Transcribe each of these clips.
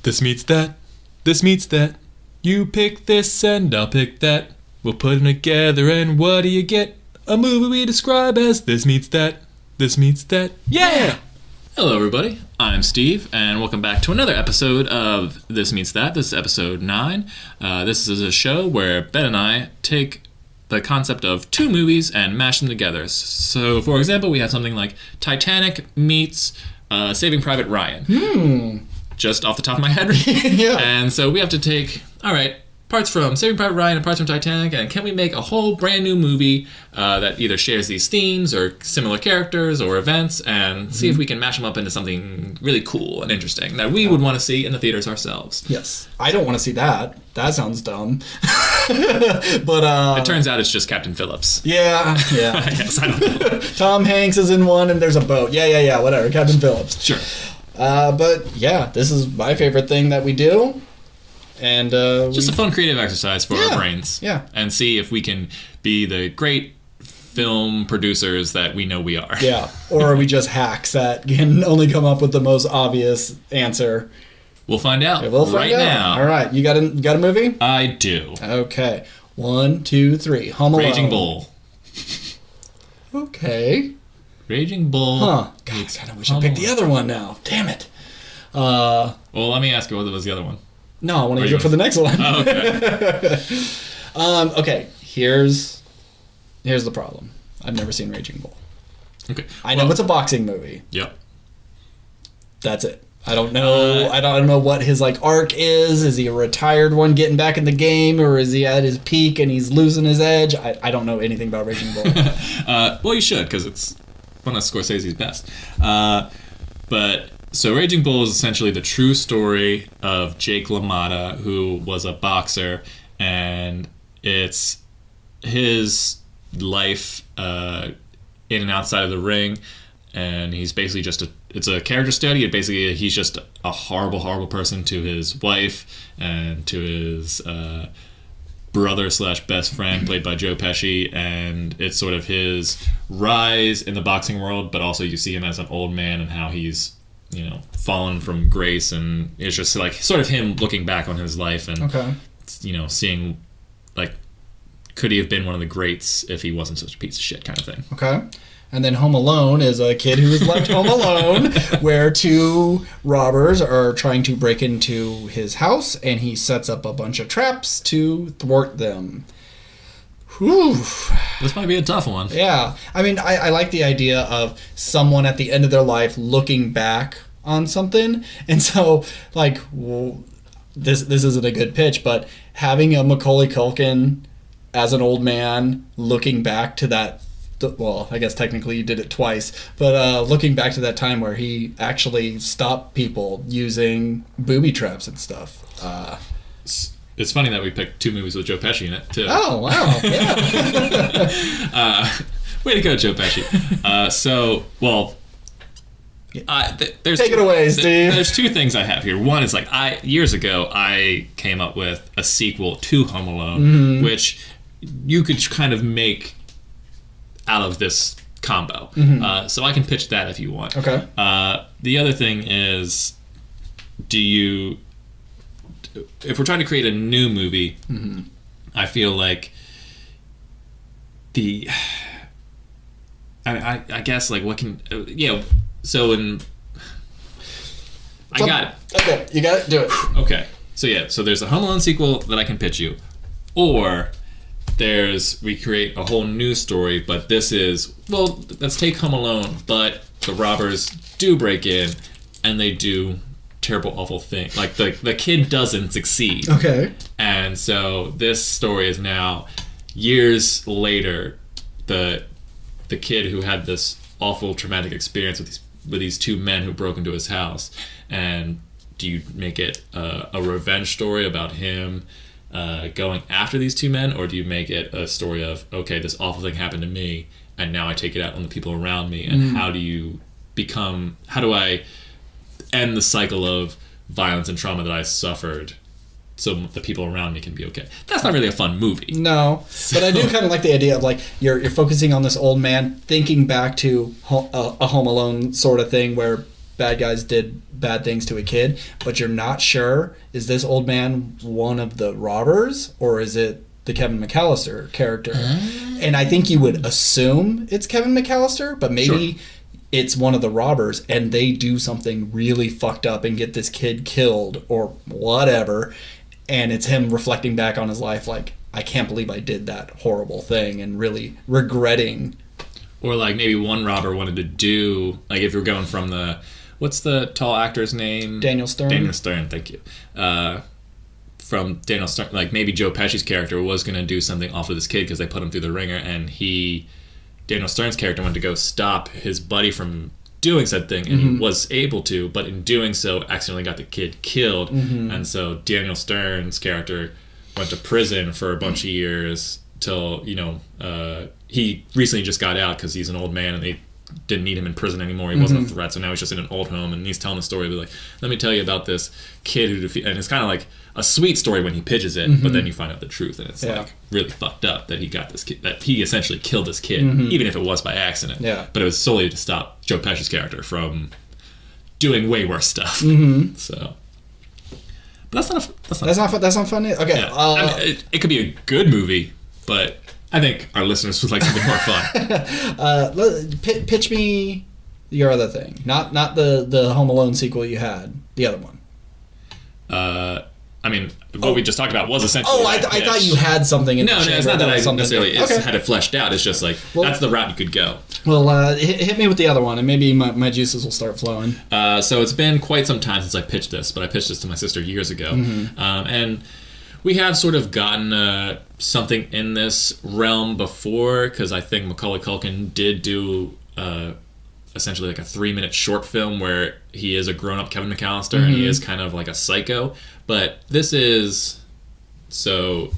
This meets that. This meets that. You pick this and I'll pick that. We'll put them together and what do you get? A movie we describe as this meets that. This meets that. Yeah! Hello everybody, I'm Steve, and welcome back to another episode of This Meets That. This is episode 9. This is a show where Ben and I take the concept of two movies and mash them together. So, for example, we have something like Titanic meets Saving Private Ryan. Just off the top of my head. Yeah. And so we have to take, alright, parts from Saving Private Ryan and parts from Titanic, and can we make a whole brand new movie that either shares these themes or similar characters or events, and see if we can mash them up into something really cool and interesting that we would want to see in the theaters ourselves. Yes. I don't want to see that. That sounds dumb. But It turns out it's just Captain Phillips. Yeah. I guess, I don't know. Tom Hanks is in one and there's a boat. Yeah, whatever. Captain Phillips. Sure. But yeah, this is my favorite thing that we do. And just a fun creative exercise for our brains. Yeah. And see if we can be the great film producers that we know we are. Yeah. Or are we just hacks that can only come up with the most obvious answer? We'll find out We'll find right out. now. All right. You got a movie? I do. Okay. 1, 2, 3. Home Alone. Raging Bull. Okay. Raging Bull. Huh. God, I kind of wish I picked the other one now. Damn it. Well, let me ask you, what was the other one? No, I want to go for the next one. Oh, okay. Okay, here's the problem. I've never seen Raging Bull. Okay. I know it's a boxing movie. Yep. That's it. I don't know. I don't know what his arc is. Is he a retired one getting back in the game, or is he at his peak and he's losing his edge? I don't know anything about Raging Bull. Well, you should, because it's one of Scorsese's best. But so Raging Bull is essentially the true story of Jake LaMotta, who was a boxer, and it's his life in and outside of the ring, and he's basically just it's a character study. Basically, he's just a horrible, horrible person to his wife and to his brother / best friend, played by Joe Pesci, and it's sort of his rise in the boxing world, but also you see him as an old man and how he's fallen from grace, and it's just sort of him looking back on his life and seeing could he have been one of the greats if he wasn't such a piece of shit kind of thing. Okay. And then Home Alone is a kid who is left home alone, where two robbers are trying to break into his house, and he sets up a bunch of traps to thwart them. Whew. This might be a tough one. Yeah. I mean, I like the idea of someone at the end of their life looking back on something. And so, this isn't a good pitch, but having a Macaulay Culkin as an old man looking back to that, well, I guess technically you did it twice, but looking back to that time where he actually stopped people using booby traps and stuff. It's funny that we picked two movies with Joe Pesci in it, too. Oh, wow. Yeah. Way to go, Joe Pesci. There's Take it away, Steve. There's two things I have here. One is, years ago, I came up with a sequel to Home Alone, which you could kind of make out of this combo. So I can pitch that if you want. Okay. The other thing is, if we're trying to create a new movie, I feel like I guess what can so I got it. Okay, you got it. Do it. Okay, so there's a Home Alone sequel that I can pitch you, or we create a whole new story, but this is, let's take Home Alone, but the robbers do break in and they do terrible, awful thing. The kid doesn't succeed. Okay. And so this story is now years later. The kid who had this awful, traumatic experience with these two men who broke into his house. And do you make it a revenge story about him going after these two men, or do you make it a story of, okay, this awful thing happened to me, and now I take it out on the people around me, and how do I end the cycle of violence and trauma that I suffered so the people around me can be okay? That's not really a fun movie. No, but I do kind of like the idea of you're focusing on this old man thinking back to a Home Alone sort of thing where bad guys did bad things to a kid, but you're not sure, is this old man one of the robbers or is it the Kevin McAllister character? And I think you would assume it's Kevin McAllister, but maybe it's one of the robbers and they do something really fucked up and get this kid killed or whatever, and it's him reflecting back on his life like, I can't believe I did that horrible thing and really regretting. Or like maybe one robber wanted to do, like if you're going from the, what's the tall actor's name? Daniel Stern. Daniel Stern, thank you. From Daniel Stern, like maybe Joe Pesci's character was going to do something off of this kid because they put him through the ringer, and Daniel Stern's character wanted to go stop his buddy from doing said thing, and he was able to, but in doing so accidentally got the kid killed. And so Daniel Stern's character went to prison for a bunch of years till, he recently just got out because he's an old man and they didn't need him in prison anymore. He wasn't a threat, so now he's just in an old home, and he's telling the story. Like, let me tell you about this kid who and it's kind of like a sweet story when he pitches it, but then you find out the truth, and it's like really fucked up that he got this kid, that he essentially killed this kid, even if it was by accident. But it was solely to stop Joe Pesci's character from doing way worse stuff. So, but that's not funny. Okay, yeah. I mean, it could be a good movie, but I think our listeners would like something more fun. Pitch me your other thing. Not the Home Alone sequel you had. The other one. I mean, what we just talked about was essentially. I thought you had something in No, it's not that I necessarily had it fleshed out. It's just like, that's the route you could go. Well, hit me with the other one, and maybe my juices will start flowing. So it's been quite some time since I pitched this, but I pitched this to my sister years ago. And we have sort of gotten something in this realm before, because I think Macaulay Culkin did do essentially like a 3-minute short film where he is a grown-up Kevin McAllister and he is kind of like a psycho. But this is... So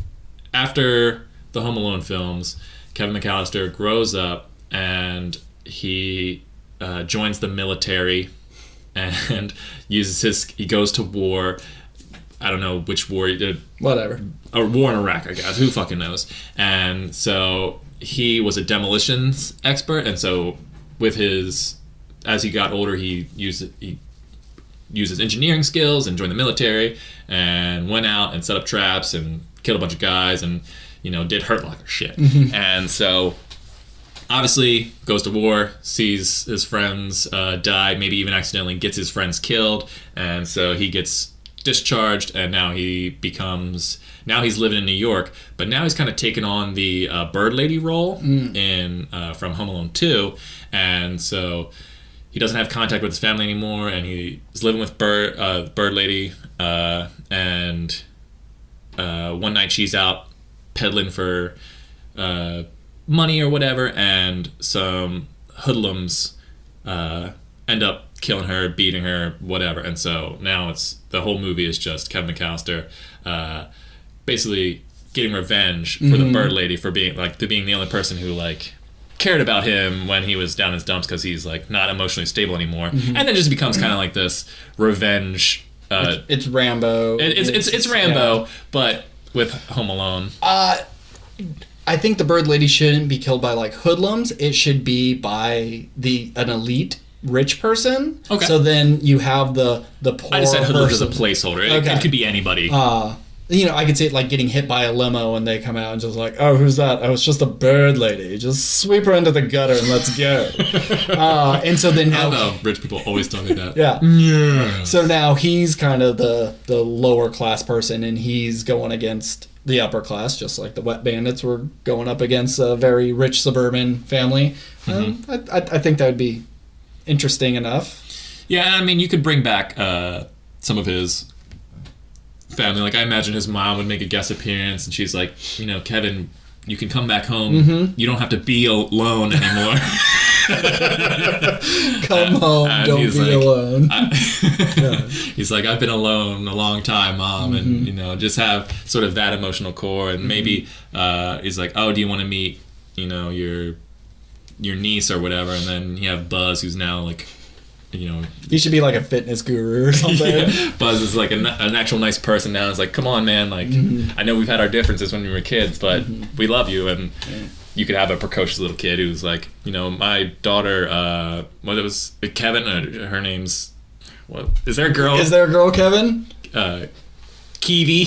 after the Home Alone films, Kevin McAllister grows up and he joins the military and he goes to war. I don't know which war he did. Whatever. A war in Iraq, I guess. Who fucking knows? And so he was a demolitions expert, and so as he got older, he used his engineering skills and joined the military and went out and set up traps and killed a bunch of guys and, did Hurt Locker shit. And so obviously goes to war, sees his friends die, maybe even accidentally gets his friends killed, and so he gets discharged, and now he's living in New York, but now he's kind of taken on the bird lady role in from Home Alone 2, and so he doesn't have contact with his family anymore, and he's living with bird lady, and one night she's out peddling for money or whatever, and some hoodlums end up killing her, beating her, whatever. And so now the whole movie is just Kevin McAllister basically getting revenge for the bird lady for being the only person who cared about him when he was down in his dumps, because he's not emotionally stable anymore. And then just becomes kind of like this revenge. It's Rambo. It's Rambo, but with Home Alone. I think the bird lady shouldn't be killed by hoodlums. It should be by an elite rich person. Okay. So then you have the poor I just said hoodlums as a person. placeholder. It could be anybody. I could see it getting hit by a limo and they come out and just oh, who's that? Oh, it's just a bird lady. Just sweep her into the gutter and let's go. And so then now... I don't know. Rich people always tell me that. Yeah. So now he's kind of the lower class person, and he's going against the upper class, just like the Wet Bandits were going up against a very rich suburban family. I think that would be interesting enough. Yeah, I mean, you could bring back some of his family. I imagine his mom would make a guest appearance, and she's like, Kevin, you can come back home. You don't have to be alone anymore. Come home, don't be alone. He's like, I've been alone a long time, Mom, and just have sort of that emotional core, and maybe he's like, oh, do you want to meet, your niece or whatever, and then you have Buzz, who's now he should be a fitness guru or something. Yeah. Buzz is an actual nice person now. It's come on, man, I know we've had our differences when we were kids, but we love you, and you could have a precocious little kid who's like, my daughter, it was Kevin, her name's, what, is there a girl? Is there a girl, Kevin? Kiwi.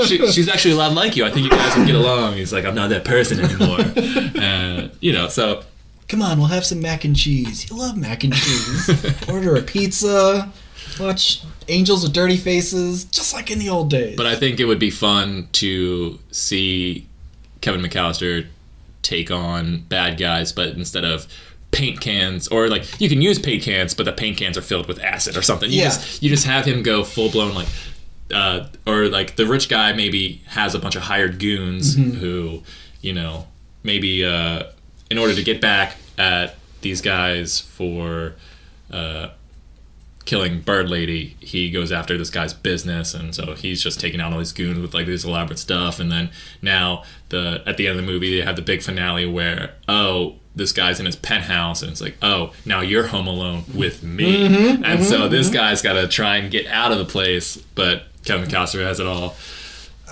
She's actually a lot like you. I think you guys would get along. He's like, I'm not that person anymore. So. Come on, we'll have some mac and cheese. You love mac and cheese. Order a pizza. Watch Angels with Dirty Faces, just like in the old days. But I think it would be fun to see Kevin McAllister take on bad guys, but instead of paint cans, or like you can use paint cans, but the paint cans are filled with acid or something. You just have him go full blown or like the rich guy maybe has a bunch of hired goons who, maybe in order to get back at these guys for killing Bird Lady, he goes after this guy's business, and so he's just taking out all these goons with like this elaborate stuff. And then now at the end of the movie, they have the big finale where this guy's in his penthouse, and it's like, now you're home alone with me. So this guy's got to try and get out of the place, but Kevin McAllister has it all.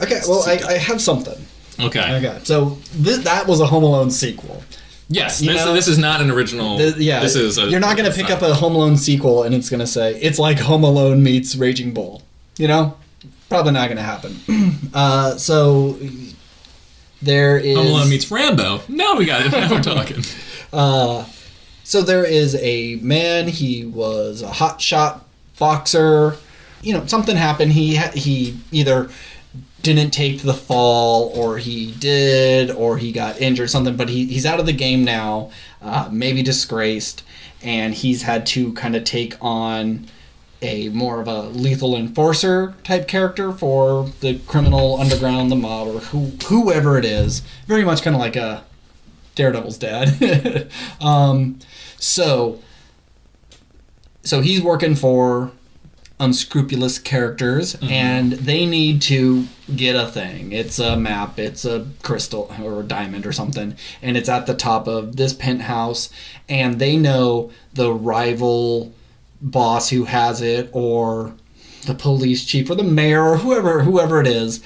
Okay, well, I have something. Okay. So that was a Home Alone sequel. Yes, this is not an original. This is. You're not going to pick up a Home Alone sequel and it's going to say it's like Home Alone meets Raging Bull. Probably not going to happen. So there is Home Alone meets Rambo. Now we got it. Now we're talking. So there is a man. He was a hotshot boxer. Something happened. He either didn't take the fall, or he did, or he got injured, something, but he's out of the game now, maybe disgraced, and he's had to kind of take on a more of a lethal enforcer type character for the criminal underground, the mob, or whoever it is. Very much kind of like a Daredevil's dad. So he's working for unscrupulous characters, and they need to get a thing. It's a map, it's a crystal or a diamond or something, and it's at the top of this penthouse, and they know the rival boss who has it, or the police chief, or the mayor, or whoever it is.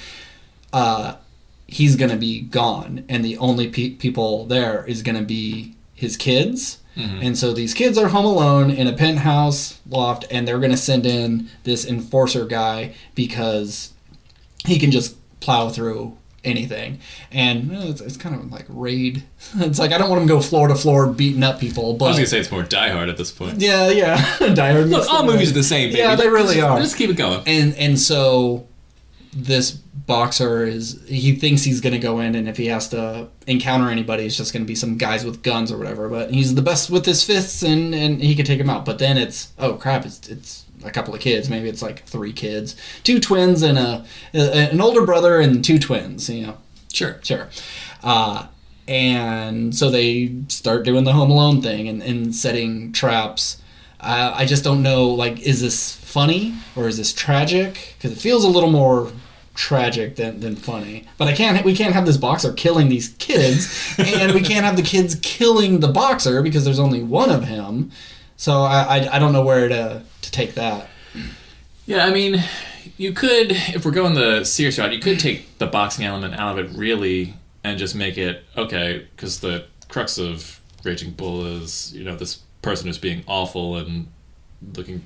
He's gonna be gone, and the only people there is gonna be his kids. And so these kids are home alone in a penthouse loft, and they're going to send in this enforcer guy because he can just plow through anything. And it's kind of like Raid. It's like, I don't want him to go floor to floor beating up people. But I was going to say it's more Die Hard at this point. Yeah. Die Hard. Look, all movies are the same, baby. Yeah, they really are. Just keep it going. And so this boxer he thinks he's going to go in, and if he has to encounter anybody, it's just going to be some guys with guns or whatever, but he's the best with his fists, and he can take him out. But then it's it's a couple of kids. Maybe it's like 3 kids, 2 twins, and an older brother and 2 twins. Sure. And so they start doing the Home Alone thing and setting traps. I just don't know, like, is this funny or is this tragic? Because it feels a little more tragic than funny. But we can't have this boxer killing these kids, and we can't have the kids killing the boxer because there's only one of him. So I don't know where to take that. Yeah, I mean, you could, if we're going the serious route, you could take the boxing element out of it really and just make it, okay, because the crux of Raging Bull is, this person who's being awful and looking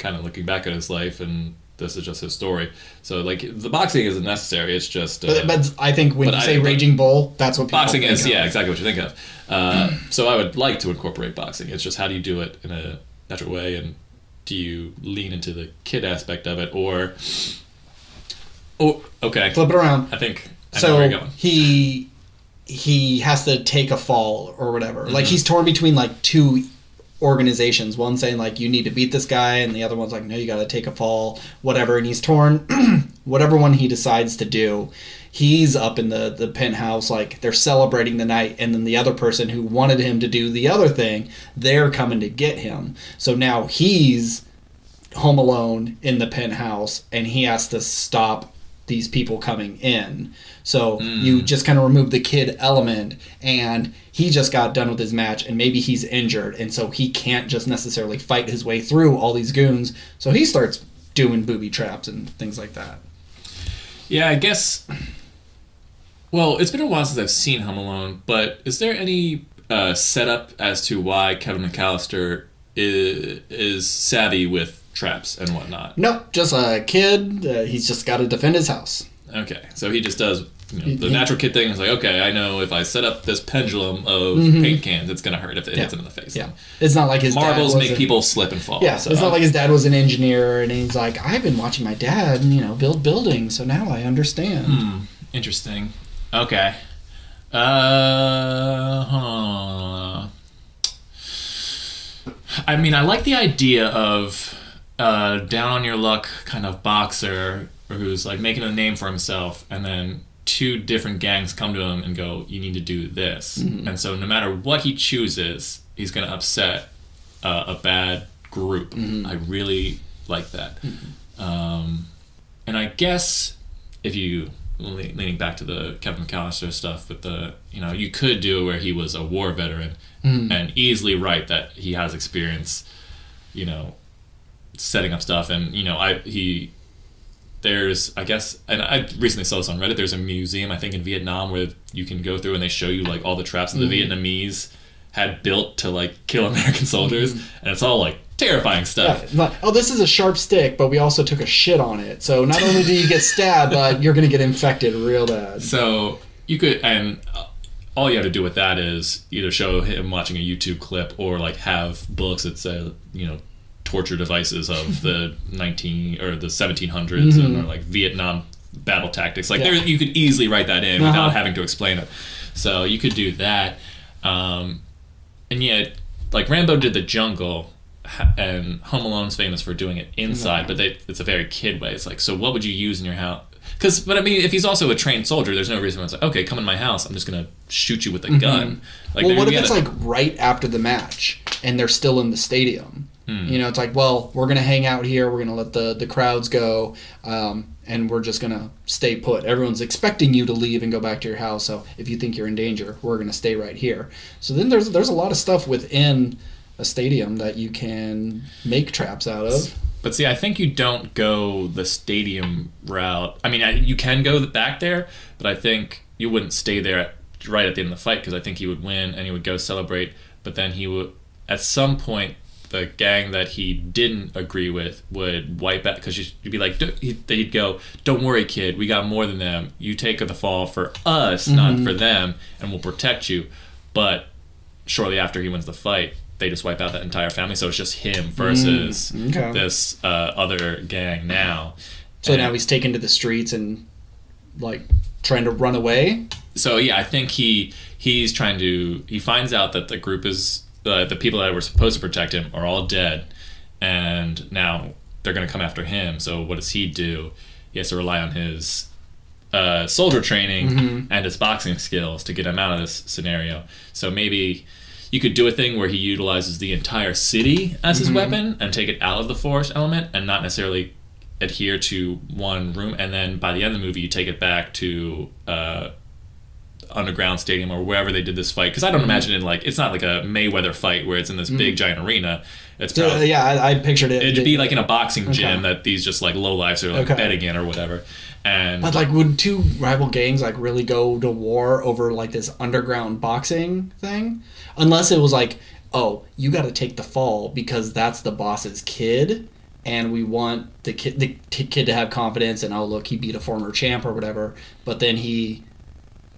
back at his life, and this is just his story. So, like, the boxing isn't necessary. It's just. But I think when you say Raging Bull, that's what people boxing think is. of. Yeah, exactly what you think of. So I would like to incorporate boxing. It's just, how do you do it in a natural way, and do you lean into the kid aspect of it, or? Oh, okay. Flip it around. I think I know where you're going. He has to take a fall or whatever. Like, he's torn between like 2 organizations, one saying like, you need to beat this guy, and the other one's like, no, you got to take a fall, whatever. And he's torn. Whatever one he decides to do, he's up in the penthouse, like, they're celebrating the night, and then the other person who wanted him to do the other thing, they're coming to get him. So now he's home alone in the penthouse, and he has to stop these people coming in. So you just kind of remove the kid element, and he just got done with his match, and maybe he's injured, and so he can't just necessarily fight his way through all these goons. So he starts doing booby traps and things like that. Yeah, I guess Well, it's been a while since I've seen Home Alone, but is there any setup as to why Kevin McAllister is savvy with traps and whatnot? No, just a kid. He's just got to defend his house. Okay, so he just does the natural kid thing. Is like, okay, I know if I set up this pendulum of paint cans, it's gonna hurt if it hits him in the face. Yeah, it's not like his marbles dad make people slip and fall. Yeah, so. it's not like his dad was an engineer and he's like, I've been watching my dad, build buildings, so now I understand. Interesting. Okay. I mean, I like the idea of down on your luck kind of boxer who's like making a name for himself, and then two different gangs come to him and go, you need to do this. And so no matter what he chooses, he's going to upset a bad group. I really like that. And I guess if you leaning back to the Kevin McAllister stuff with the you could do it where he was a war veteran and easily write that he has experience setting up stuff, and there's, I guess, and I recently saw this on Reddit, there's a museum I think in Vietnam where you can go through and they show you like all the traps that the Vietnamese had built to like kill American soldiers, and it's all like terrifying stuff. Yeah, this is a sharp stick, but we also took a shit on it. So not only do you get stabbed, but you're going to get infected real bad. So you could, and all you have to do with that is either show him watching a YouTube clip or like have books that say, torture devices of the 1700s or like Vietnam battle tactics. Like there, you could easily write that in without having to explain it. So you could do that. And yet, like Rambo did the jungle, and Home Alone's famous for doing it inside, but it's a very kid way. It's like, so what would you use in your house? But I mean, if he's also a trained soldier, there's no reason why it's like, okay, come in my house, I'm just gonna shoot you with a gun. Like, well, what if it's like right after the match and they're still in the stadium? It's like, well, we're gonna hang out here, we're gonna let the crowds go, and we're just gonna stay put. Everyone's expecting you to leave and go back to your house, so if you think you're in danger, we're gonna stay right here. So then there's a lot of stuff within a stadium that you can make traps out of. But see, I think you don't go the stadium route. I mean, you can go back there, but I think you wouldn't stay there right at the end of the fight, because I think he would win and he would go celebrate, but then he would, at some point, the gang that he didn't agree with would wipe out, because you'd be like, they'd go, don't worry, kid, we got more than them. You take the fall for us, not for them, and we'll protect you. But shortly after he wins the fight, they just wipe out that entire family, so it's just him versus this other gang now. So now he's taken to the streets and like trying to run away. So yeah, I think he's trying to. He finds out that the group is the people that were supposed to protect him are all dead, and now they're going to come after him. So what does he do? He has to rely on his soldier training and his boxing skills to get him out of this scenario. So maybe you could do a thing where he utilizes the entire city as his weapon and take it out of the force element and not necessarily adhere to one room. And then by the end of the movie, you take it back to underground stadium or wherever they did this fight. Because I don't imagine it's not like a Mayweather fight where it's in this big giant arena. It's probably, I pictured it. It'd be like in a boxing gym that these just like lowlifes are like betting in or whatever. But like, would two rival gangs like really go to war over like this underground boxing thing? Unless it was like, oh, you got to take the fall because that's the boss's kid, and we want the kid to have confidence, and oh look, he beat a former champ or whatever. But then he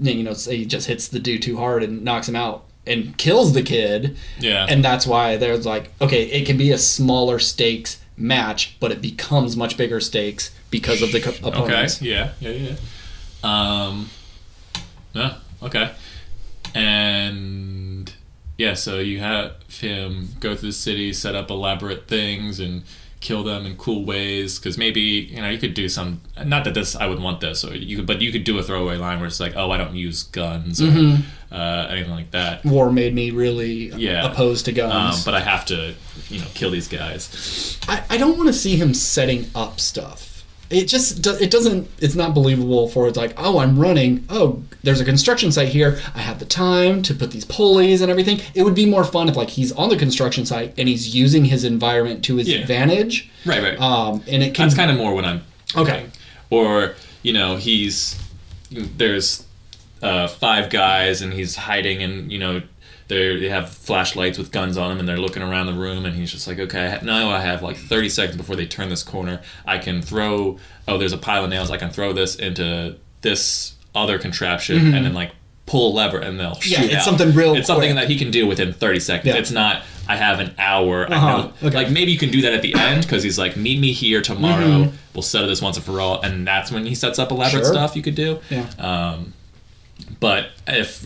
just hits the dude too hard and knocks him out and kills the kid. Yeah, and that's why there's like, okay, it can be a smaller stakes match, but it becomes much bigger stakes because of the opponents. Okay. Yeah. Okay. And yeah, so you have him go through the city, set up elaborate things, and kill them in cool ways. Because maybe you could do some. Not that I would want this, but you could do a throwaway line where it's like, oh, I don't use guns or anything like that. War made me really opposed to guns, but I have to kill these guys. I don't want to see him setting up stuff. It doesn't. It's not believable. For it's like, oh, I'm running. Oh, there's a construction site here. I have the time to put these pulleys and everything. It would be more fun if like he's on the construction site and he's using his environment to his advantage. Right. And that's kind of more what I'm. Okay. Or there's 5 guys, and he's hiding, and they have flashlights with guns on them, and they're looking around the room, and he's just like, okay, now I have like 30 seconds before they turn this corner. I can throw, there's a pile of nails, I can throw this into this other contraption, and then like pull a lever, and they'll shoot out. It's something real It's something that he can do within 30 seconds. Yeah. It's not, I have an hour. I know, like maybe you can do that at the end, because he's like, meet me here tomorrow, we'll settle this once and for all, and that's when he sets up elaborate stuff you could do. Yeah. But if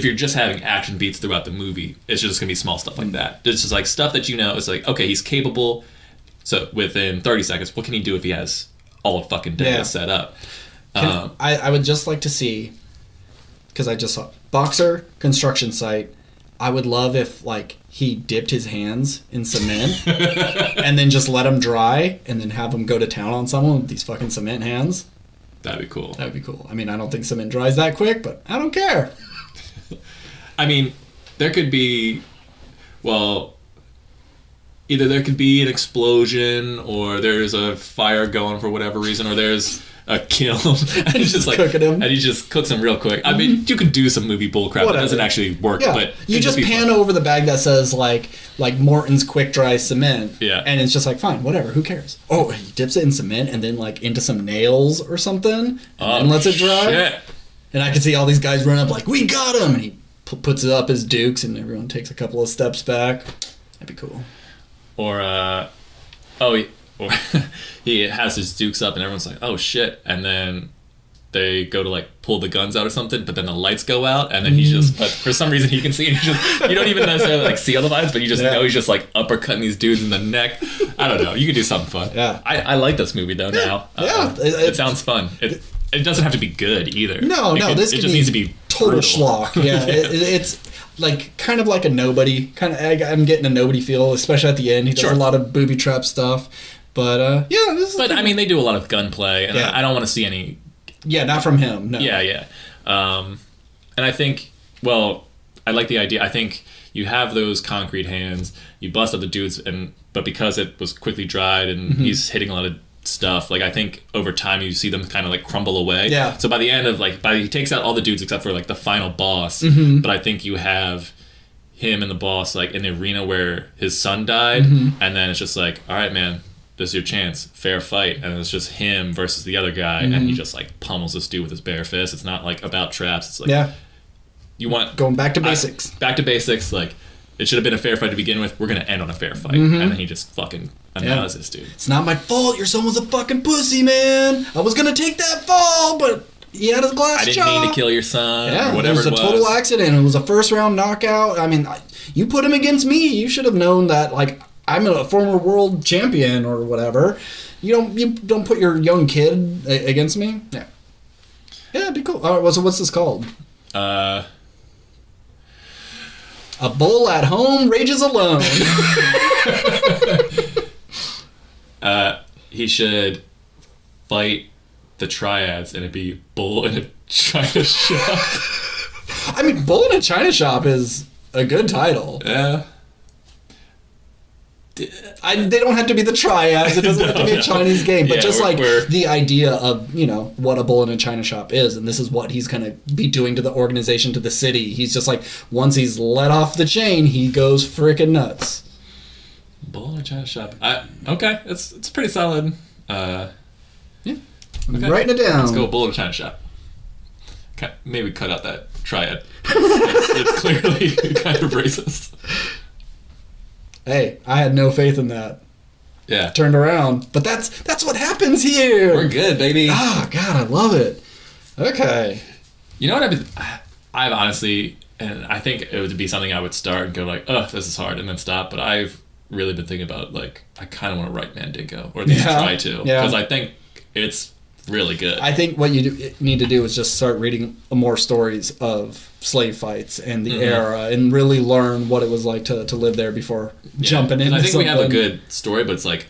you're just having action beats throughout the movie, it's just going to be small stuff like that. It's just like stuff that it's like, okay, he's capable, so within 30 seconds, what can he do if he has all fucking day set up? I would just like to see, because I just saw Boxer construction site, I would love if like he dipped his hands in cement and then just let them dry and then have him go to town on someone with these fucking cement hands. That'd be cool. That'd be cool. I mean, I don't think cement dries that quick, but I don't care. I mean, there could be, either there could be an explosion, or there's a fire going for whatever reason, or there's a kiln, and he's just like cooking him, and he just cooks him real quick. I mean, you could do some movie bullcrap that doesn't actually work, but you just pan over the bag that says like Morton's quick dry cement, and it's just like, fine, whatever, who cares? Oh, he dips it in cement and then like into some nails or something, and lets it dry. Shit. And I can see all these guys run up like, we got him, and he puts it up his dukes, and everyone takes a couple of steps back. That'd be cool. Or he has his dukes up, and everyone's like, oh shit, and then they go to like pull the guns out or something, but then the lights go out, and then but for some reason he can see, and you don't even necessarily like see all the lights, but you just know he's just like uppercutting these dudes in the neck. I don't know, you could do something fun. I like this movie though now. It sounds fun. It doesn't have to be good either. This just needs to be total schlock. It's like kind of like a nobody. I'm getting a nobody feel, especially at the end. He does a lot of booby trap stuff, but I mean, they do a lot of gunplay, and I don't want to see any. Yeah, not from him. No. Yeah. And I think, I like the idea. I think you have those concrete hands. You bust up the dudes, but because it was quickly dried, and he's hitting a lot of stuff, like I think over time you see them kind of like crumble away. So by the end of he takes out all the dudes except for like the final boss, but I think you have him and the boss like in the arena where his son died, and then it's just like, all right, man, this is your chance, fair fight, and it's just him versus the other guy, and he just like pummels this dude with his bare fist. It's not like about traps. It's like you want going back to basics. Like it should have been a fair fight to begin with. We're gonna end on a fair fight, and then he just fucking analyzes this dude. It's not my fault. Your son was a fucking pussy, man. I was gonna take that fall, but he had a glass jaw. I didn't mean to kill your son. Or whatever it was a total accident. It was a first round knockout. I mean, you put him against me. You should have known that. Like, I'm a former world champion or whatever. You don't put your young kid against me. Yeah, it'd be cool. All right, so what's this called? A bull at home rages alone. He should fight the triads, and it'd be Bull in a China Shop. I mean, Bull in a China Shop is a good title. Yeah. They don't have to be the triads. It doesn't have to be a Chinese game. But just the idea of, what a bull in a China shop is, and this is what he's going to be doing to the organization, to the city. He's just like, once he's let off the chain, he goes freaking nuts. Bull in a China shop. Okay, it's pretty solid. Yeah. Okay. Writing it down. Let's go bull in a China shop. Maybe cut out that triad. It's clearly kind of racist. Hey, I had no faith in that. Yeah. Turned around. But that's what happens here. We're good, baby. Oh, God, I love it. Okay. You know what I've honestly, and I think it would be something I would start and go like, oh, this is hard, and then stop. But I've really been thinking about, like, I kind of want to write Mandingo, or at least try to. Because I think it's really good. I think what you need to do is just start reading more stories of slave fights and the era, and really learn what it was like to live there before jumping in. I think we have a good story, but it's like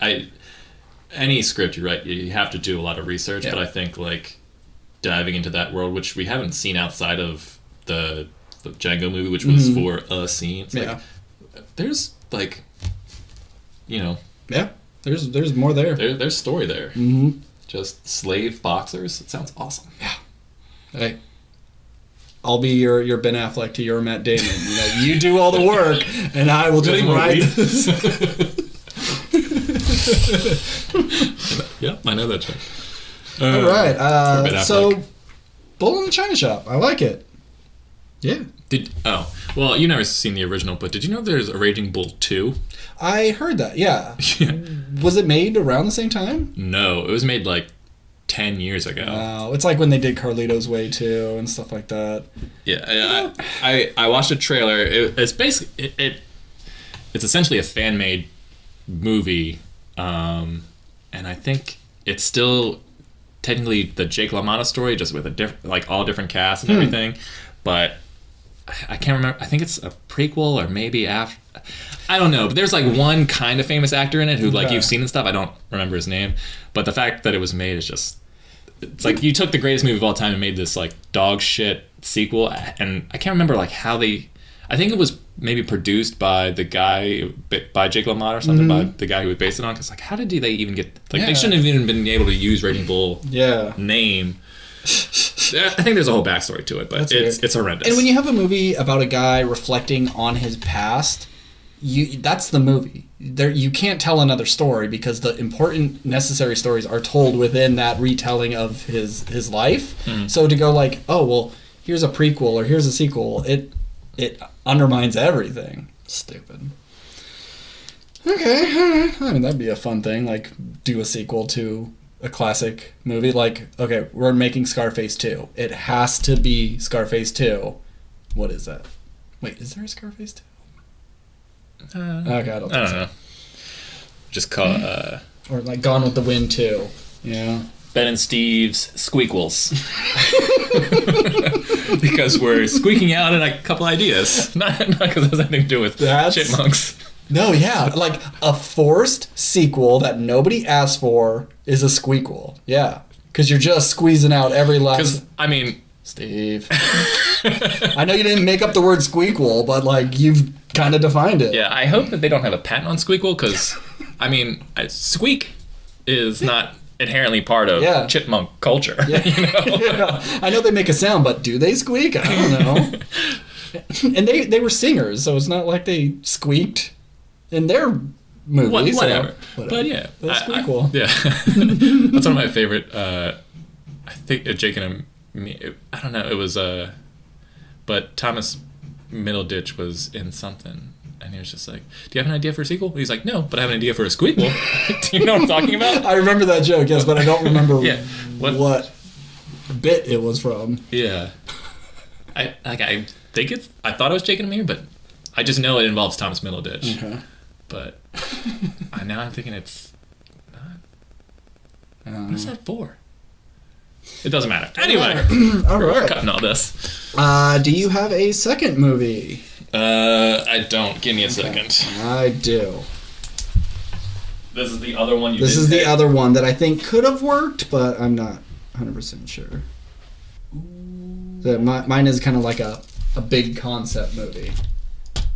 any script you write, you have to do a lot of research. But I think like diving into that world, which we haven't seen outside of the Django movie, which was for a scene. It's like, there's like, there's more there. There's story there. Just slave boxers. It sounds awesome. Yeah. Hey. I'll be your Ben Affleck to your Matt Damon. You know, you do all the work, and I will just ride this. Yep, I know that joke. All right. So, Bull in the China Shop. I like it. Yeah. Well, you never seen the original, but did you know there's a Raging Bull 2? I heard that. Yeah. Was it made around the same time? No, it was made like 10 years ago. Wow. It's like when they did Carlito's Way 2 and stuff like that. Yeah, I watched a trailer. It's basically it's essentially a fan-made movie, and I think it's still technically the Jake LaMotta story, just with a like all different casts and everything. But I can't remember. I think it's a prequel or maybe after. I don't know. But there's like one kind of famous actor in it who like you've seen and stuff. I don't remember his name, but the fact that it was made is just. It's like you took the greatest movie of all time and made this like dog shit sequel, and I can't remember like how they. I think it was maybe produced by the guy by Jake LaMotta or something, by the guy who was based it on. Because like, how did they even get? Like, they shouldn't have even been able to use Raging Bull name. I think there's a whole backstory to it, but it's horrendous. And when you have a movie about a guy reflecting on his past, that's the movie. You can't tell another story because the important, necessary stories are told within that retelling of his life. So to go like, oh well, here's a prequel or here's a sequel, it undermines everything. Stupid. Okay, all right. I mean, that'd be a fun thing. Like, do a sequel to a classic movie. Like, okay, we're making Scarface 2. It has to be Scarface 2. What is that? Wait, is there a Scarface 2? Okay, I don't know. Just call or like Gone with the Wind 2. Yeah. Ben and Steve's Squeakquels. Because we're squeaking out at a couple ideas. Not because it has anything to do with chipmunks. No, yeah. Like a forced sequel that nobody asked for is a squeakquel. Yeah. Because you're just squeezing out every last... Because, I mean... Steve. I know you didn't make up the word squeakquel, but like you've kind of defined it. Yeah, I hope that they don't have a patent on squeakquel because, I mean, squeak is not inherently part of chipmunk culture. Yeah. You know? Yeah. I know they make a sound, but do they squeak? I don't know. And they were singers, so it's not like they squeaked in their movies. Whatever. So, but yeah. That's squeakquel. Yeah. That's one of my favorite, I think Jake and I don't know, it was, but Thomas Middleditch was in something, and he was just like, do you have an idea for a sequel? He's like, no, but I have an idea for a squeakquel. Do you know what I'm talking about? I remember that joke, yes, but I don't remember what bit it was from. Yeah. I think I thought it was Jake and Amir, but I just know it involves Thomas Middleditch. Okay. But now I'm thinking it's not. What is that for? It doesn't matter. Anyway, all right. We're cutting all this. Do you have a second movie? I don't. Give me a second. I do. This is the other one This is the other one that I think could have worked, but I'm not 100% sure. So mine is kind of like a big concept movie.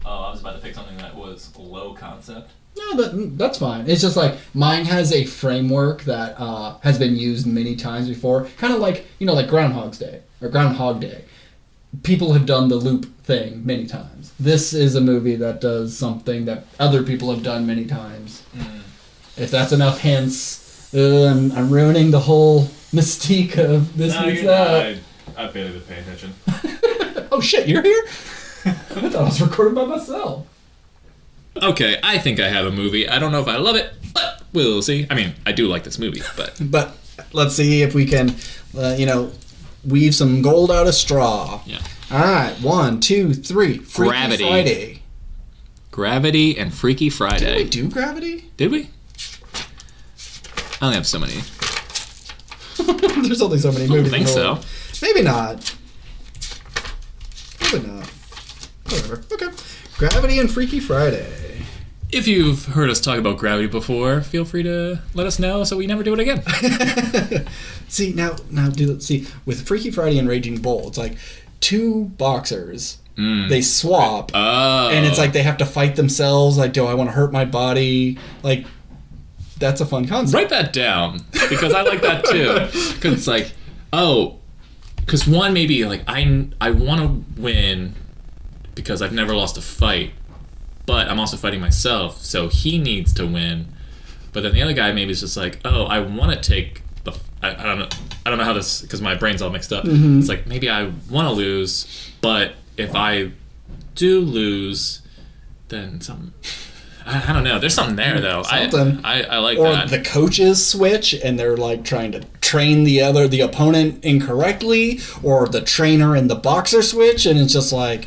Oh, I was about to pick something that was low concept. No, that's fine. It's just like mine has a framework that has been used many times before. Kind of like, like Groundhog Day. People have done the loop thing many times. This is a movie that does something that other people have done many times. If that's enough hints, I'm ruining the whole mystique of this meets that. I barely been paying attention. Oh shit, you're here? I thought I was recording by myself. Okay, I think I have a movie. I don't know if I love it, but we'll see. I mean, I do like this movie, but... But let's see if we can, weave some gold out of straw. Yeah. All right, 1, 2, 3. Freaky Gravity. Friday. Gravity and Freaky Friday. Did we do Gravity? Did we? I only have so many. There's only so many movies. I don't think so. Maybe not. Maybe not. Whatever. Okay. Gravity and Freaky Friday. If you've heard us talk about Gravity before, feel free to let us know so we never do it again. See, now with Freaky Friday and Raging Bull, it's like two boxers. They swap. And it's like they have to fight themselves. Like, do I want to hurt my body? Like, that's a fun concept. Write that down, because I like that too. Because it's like, because one, maybe like I want to win because I've never lost a fight, but I'm also fighting myself, so he needs to win. But then the other guy maybe is just like, oh, I want to take the. I don't know how this, because my brain's all mixed up. It's like, maybe I want to lose, but if I do lose, then some. I don't know. There's something there though. Something. I like or that. the coaches switch and they're like trying to train the opponent incorrectly, or the trainer and the boxer switch, and it's just like,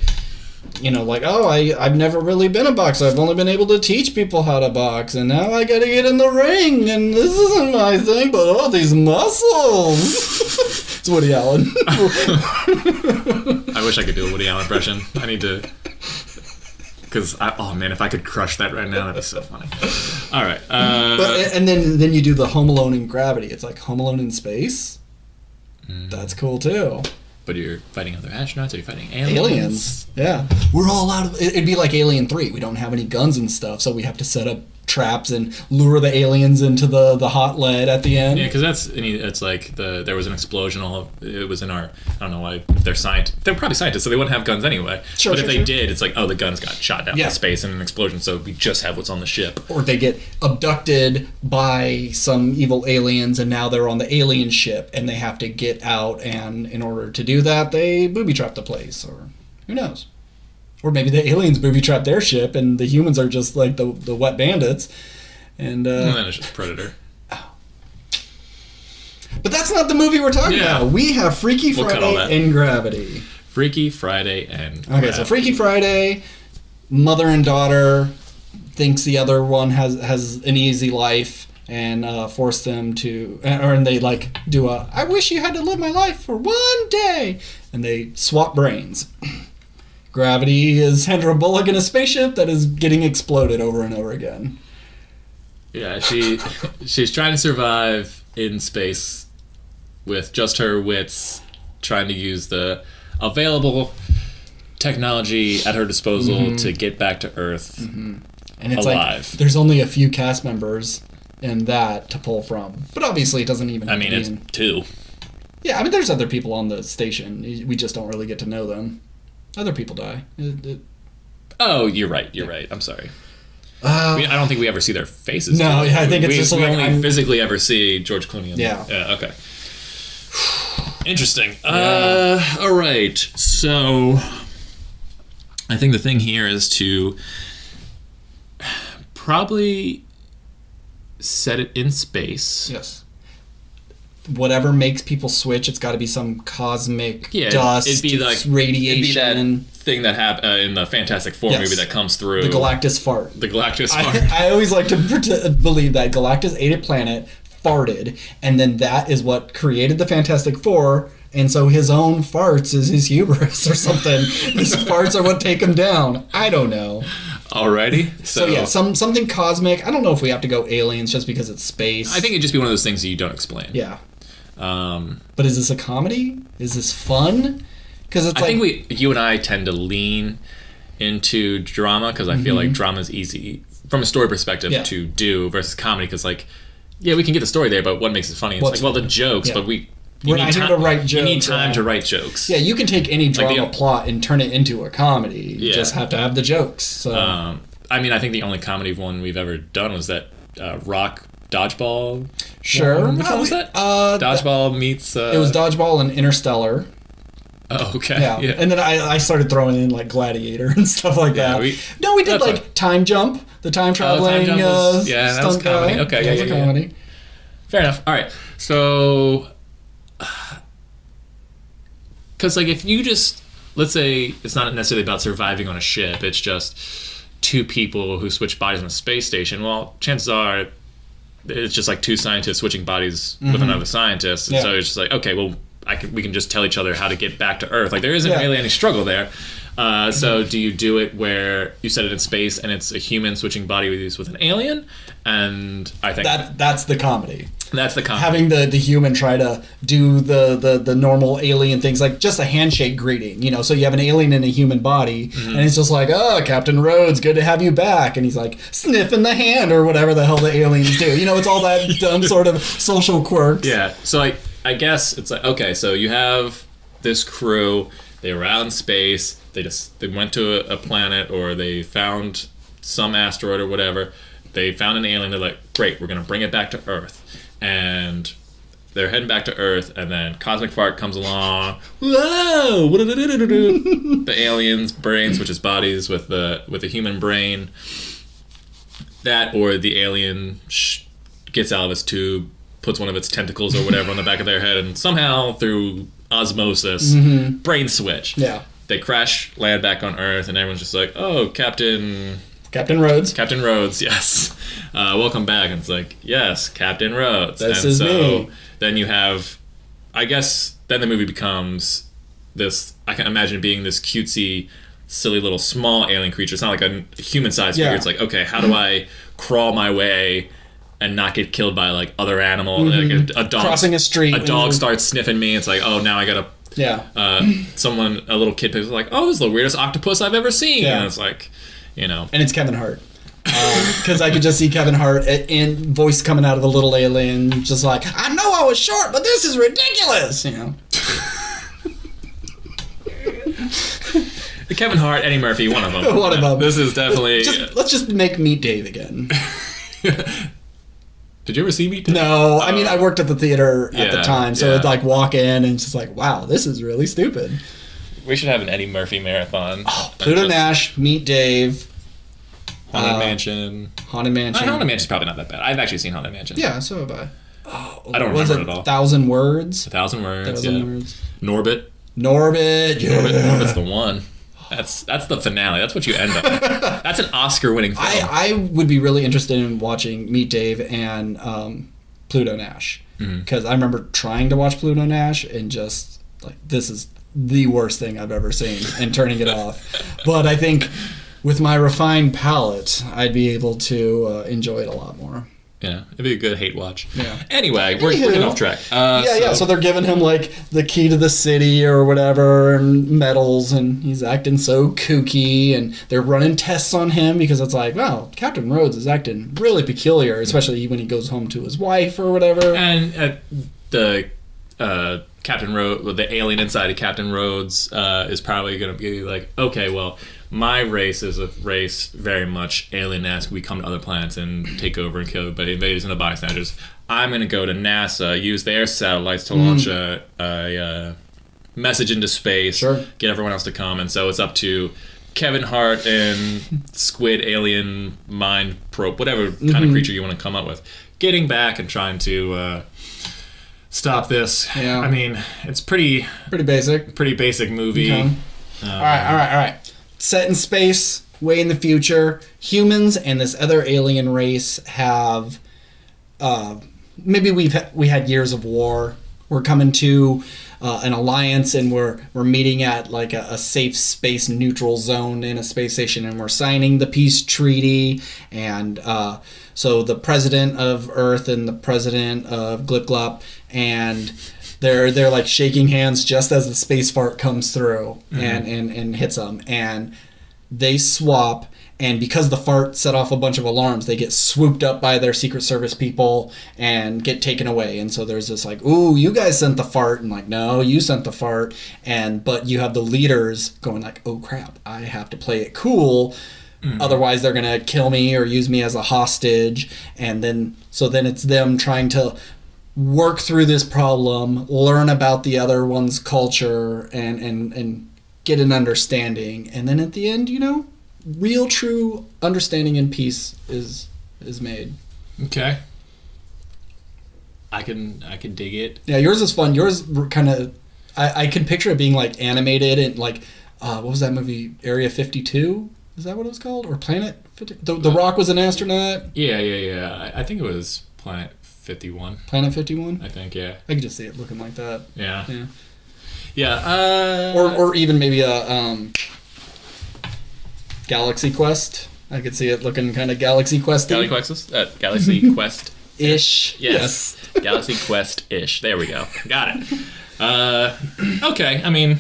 like, oh, I've never really been a boxer. I've only been able to teach people how to box, and now I gotta get in the ring, and this isn't my thing, but oh, these muscles. It's Woody Allen. I wish I could do a Woody Allen impression. I need to. Because, oh man, if I could crush that right now, that'd be so funny. All right. And then you do the Home Alone in Gravity. It's like Home Alone in space. That's cool too. But you're fighting other astronauts, or you're fighting aliens? Aliens. Yeah. We're all out of... It'd be like Alien 3. We don't have any guns and stuff, so we have to set up traps and lure the aliens into the hot lead at the end. Yeah, because it's like there was an explosion. It was in our... I don't know why they're scientists. They're probably scientists, so they wouldn't have guns anyway. But if they did, it's like, oh, the guns got shot down in space in an explosion, so we just have what's on the ship. Or they get abducted by some evil aliens, and now they're on the alien ship, and they have to get out, and in order to do that, they booby-trap the place, or who knows. Or maybe the aliens booby-trap their ship, and the humans are just like the wet bandits. And then it's just Predator. But that's not the movie we're talking about. We have Freaky Friday and Gravity. Freaky Friday and Gravity. Okay, so Freaky Friday, mother and daughter thinks the other one has an easy life, and force them to... And they like do a, I wish you had to live my life for one day! And they swap brains. Gravity is Sandra Bullock in a spaceship that is getting exploded over and over again. Yeah, she's trying to survive in space with just her wits, trying to use the available technology at her disposal to get back to Earth and it's alive. Like, there's only a few cast members in that to pull from. But obviously it doesn't even... it's 2. Yeah, there's other people on the station. We just don't really get to know them. Other people die. Oh, you're right. You're right. I'm sorry. I don't think we ever see their faces. No, I think it's just we like... We only physically ever see George Clooney. Yeah. Okay. Interesting. All right. So, I think the thing here is to probably set it in space. Yes. Whatever makes people switch, it's got to be some cosmic dust, it'd be like radiation. It'd be that thing that happened in the Fantastic Four movie that comes through. The Galactus fart. The Galactus fart. I always like to believe that Galactus ate a planet, farted, and then that is what created the Fantastic Four, and so his own farts is his hubris or something. His farts are what take him down. I don't know. Alrighty. So yeah, something cosmic. I don't know if we have to go aliens just because it's space. I think it'd just be one of those things that you don't explain. Yeah. But is this a comedy? Is this fun? Because it's I think you and I tend to lean into drama because I feel like drama is easy from a story perspective to do versus comedy because we can get the story there, but what makes it funny? It's like, well, the jokes, but we're not here to write jokes. You need time to write jokes. Yeah, you can take any drama plot and turn it into a comedy. You just have to have the jokes. So. I think the only comedy one we've ever done was that Rock Dodgeball. Sure. Which one was that? Dodgeball meets... It was Dodgeball and Interstellar. Oh, okay. Yeah. And then I started throwing in like Gladiator and stuff like that. We did like Time Jump, the time traveling that was comedy. Guy. Okay, that was a comedy. Fair enough. All right. So... Because if you just... Let's say it's not necessarily about surviving on a ship. It's just 2 people who switch bodies on a space station. Well, chances are... It's just like 2 scientists switching bodies with another scientist, and so it's just like, okay, well, we can just tell each other how to get back to Earth. Like there isn't really any struggle there. So do you do it where you set it in space and it's a human switching bodies with an alien? And I think that's the comedy. That's the comedy. Having the human try to do the normal alien things, like just a handshake greeting, so you have an alien in a human body, and it's just like, oh, Captain Rhodes, good to have you back, and he's like sniffing the hand or whatever the hell the aliens do. It's all that dumb sort of social quirks. Yeah, so I guess it's like, okay, so you have this crew. They were out in space. They went to a planet, or they found some asteroid or whatever. They found an alien. They're like, great, we're gonna bring it back to Earth, and they're heading back to Earth, and then Cosmic Fart comes along. Whoa! The alien's brain switches bodies with the human brain. That, or the alien gets out of its tube, puts one of its tentacles or whatever on the back of their head, and somehow through osmosis, brain switch. Yeah. They crash, land back on Earth, and everyone's just like, "Oh, Captain Rhodes. Captain Rhodes, yes. Welcome back." And it's like, yes, Captain Rhodes. This and is so me. Then you have, I guess, then the movie becomes this, I can imagine being this cutesy, silly little small alien creature. It's not like a human-sized figure. It's like, okay, how do I crawl my way and not get killed by, like, other animals? Like a dog, crossing a street. A dog starts sniffing me. It's like, oh, now I gotta... Yeah. A little kid picks like, oh, this is the weirdest octopus I've ever seen. Yeah. And it's like, you know. And it's Kevin Hart. Because I could just see Kevin Hart in voice coming out of the little alien, just like, I know I was short, but this is ridiculous, you know. Kevin Hart, Eddie Murphy, one of them. One of them. This is definitely... Let's just make Meet Dave again. Did you ever see Meet Dave? No, I mean, I worked at the theater at the Yeah, time, so yeah. I'd like walk in and it's just like, wow, this is really stupid. We should have an Eddie Murphy marathon. Pluto Nash, Meet Dave, Haunted Mansion. Haunted Mansion. Haunted Mansion's probably not that bad. I've actually seen Haunted Mansion. Yeah, so have I. I don't Was remember it it at all. 1,000 Words? 1,000 Words, 1,000 yeah. Words. Norbit. Norbit, yeah. Norbit's the one. That's the finale. That's what you end up with. That's an Oscar-winning film. I would be really interested in watching Meet Dave and Pluto Nash. Because I remember trying to watch Pluto Nash and just, like, this is the worst thing I've ever seen, and turning it off. But I think with my refined palate, I'd be able to enjoy it a lot more. Yeah, it'd be a good hate watch. Yeah. Anyway, we're getting off track. So they're giving him, like, the key to the city or whatever, and medals, and he's acting so kooky, and they're running tests on him because it's like, wow, Captain Rhodes is acting really peculiar, especially when he goes home to his wife or whatever. And the Captain Rhodes, the alien inside of Captain Rhodes is probably going to be like, okay, well, my race is a race very much alien-esque. We come to other planets and take over and kill everybody, invaders and the bystanders. I'm going to go to NASA, use their satellites to launch a message into space, get everyone else to come. And so it's up to Kevin Hart and squid alien mind probe, whatever kind of creature you want to come up with, getting back and trying to stop this. Yeah. I mean, it's pretty basic. Pretty basic movie. Okay. All right. Set in space, way in the future, humans and this other alien race have maybe we had years of war. We're coming to an alliance, and we're meeting at like a safe space neutral zone in a space station, and we're signing the peace treaty. And so the president of Earth and the president of Glip Glop, and they're like shaking hands just as the space fart comes through and hits them, and they swap. And because the fart set off a bunch of alarms, they get swooped up by their Secret Service people and get taken away. And so there's this like, ooh, you guys sent the fart, and like, no, you sent the fart. But you have the leaders going like, oh crap, I have to play it cool. Otherwise they're gonna kill me or use me as a hostage. And then it's them trying to work through this problem, learn about the other one's culture, and get an understanding. And then at the end, real true understanding and peace is made. Okay. I can dig it. Yeah, yours is fun. Yours kind of, I can picture it being like animated and like, what was that movie? Area 52? Is that what it was called? Or Planet 50? The Rock was an astronaut? Yeah. I think it was Planet 51. Planet 51? I think, yeah. I could just see it looking like that. Yeah. Or even maybe a Galaxy Quest. I could see it looking kind of Galaxy Quest-y. Galaxy Quest. Ish. Yes. Galaxy Quest-ish. There we go. Got it. Okay. I mean,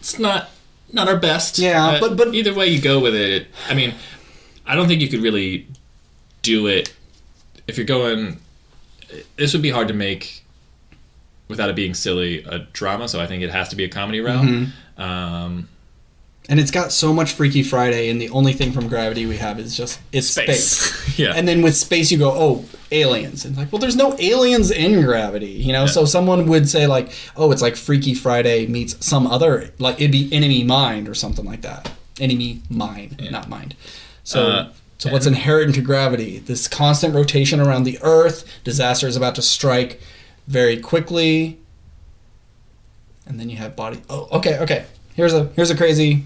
it's not our best. Yeah, but either way you go with it, I mean, I don't think you could really do it if you're going. This would be hard to make without it being silly, a drama. So I think it has to be a comedy route. And it's got so much Freaky Friday, and the only thing from Gravity we have is just it's space. Yeah. And then with space you go, oh, aliens. And like, well, there's no aliens in Gravity, you know? Yeah. So someone would say like, oh, it's like Freaky Friday meets some other, like it'd be Enemy Mine or something like that. Enemy Mine, not Mind. So what's inherent into Gravity? This constant rotation around the Earth. Disaster is about to strike very quickly. And then you have body. Oh, okay. Here's a crazy.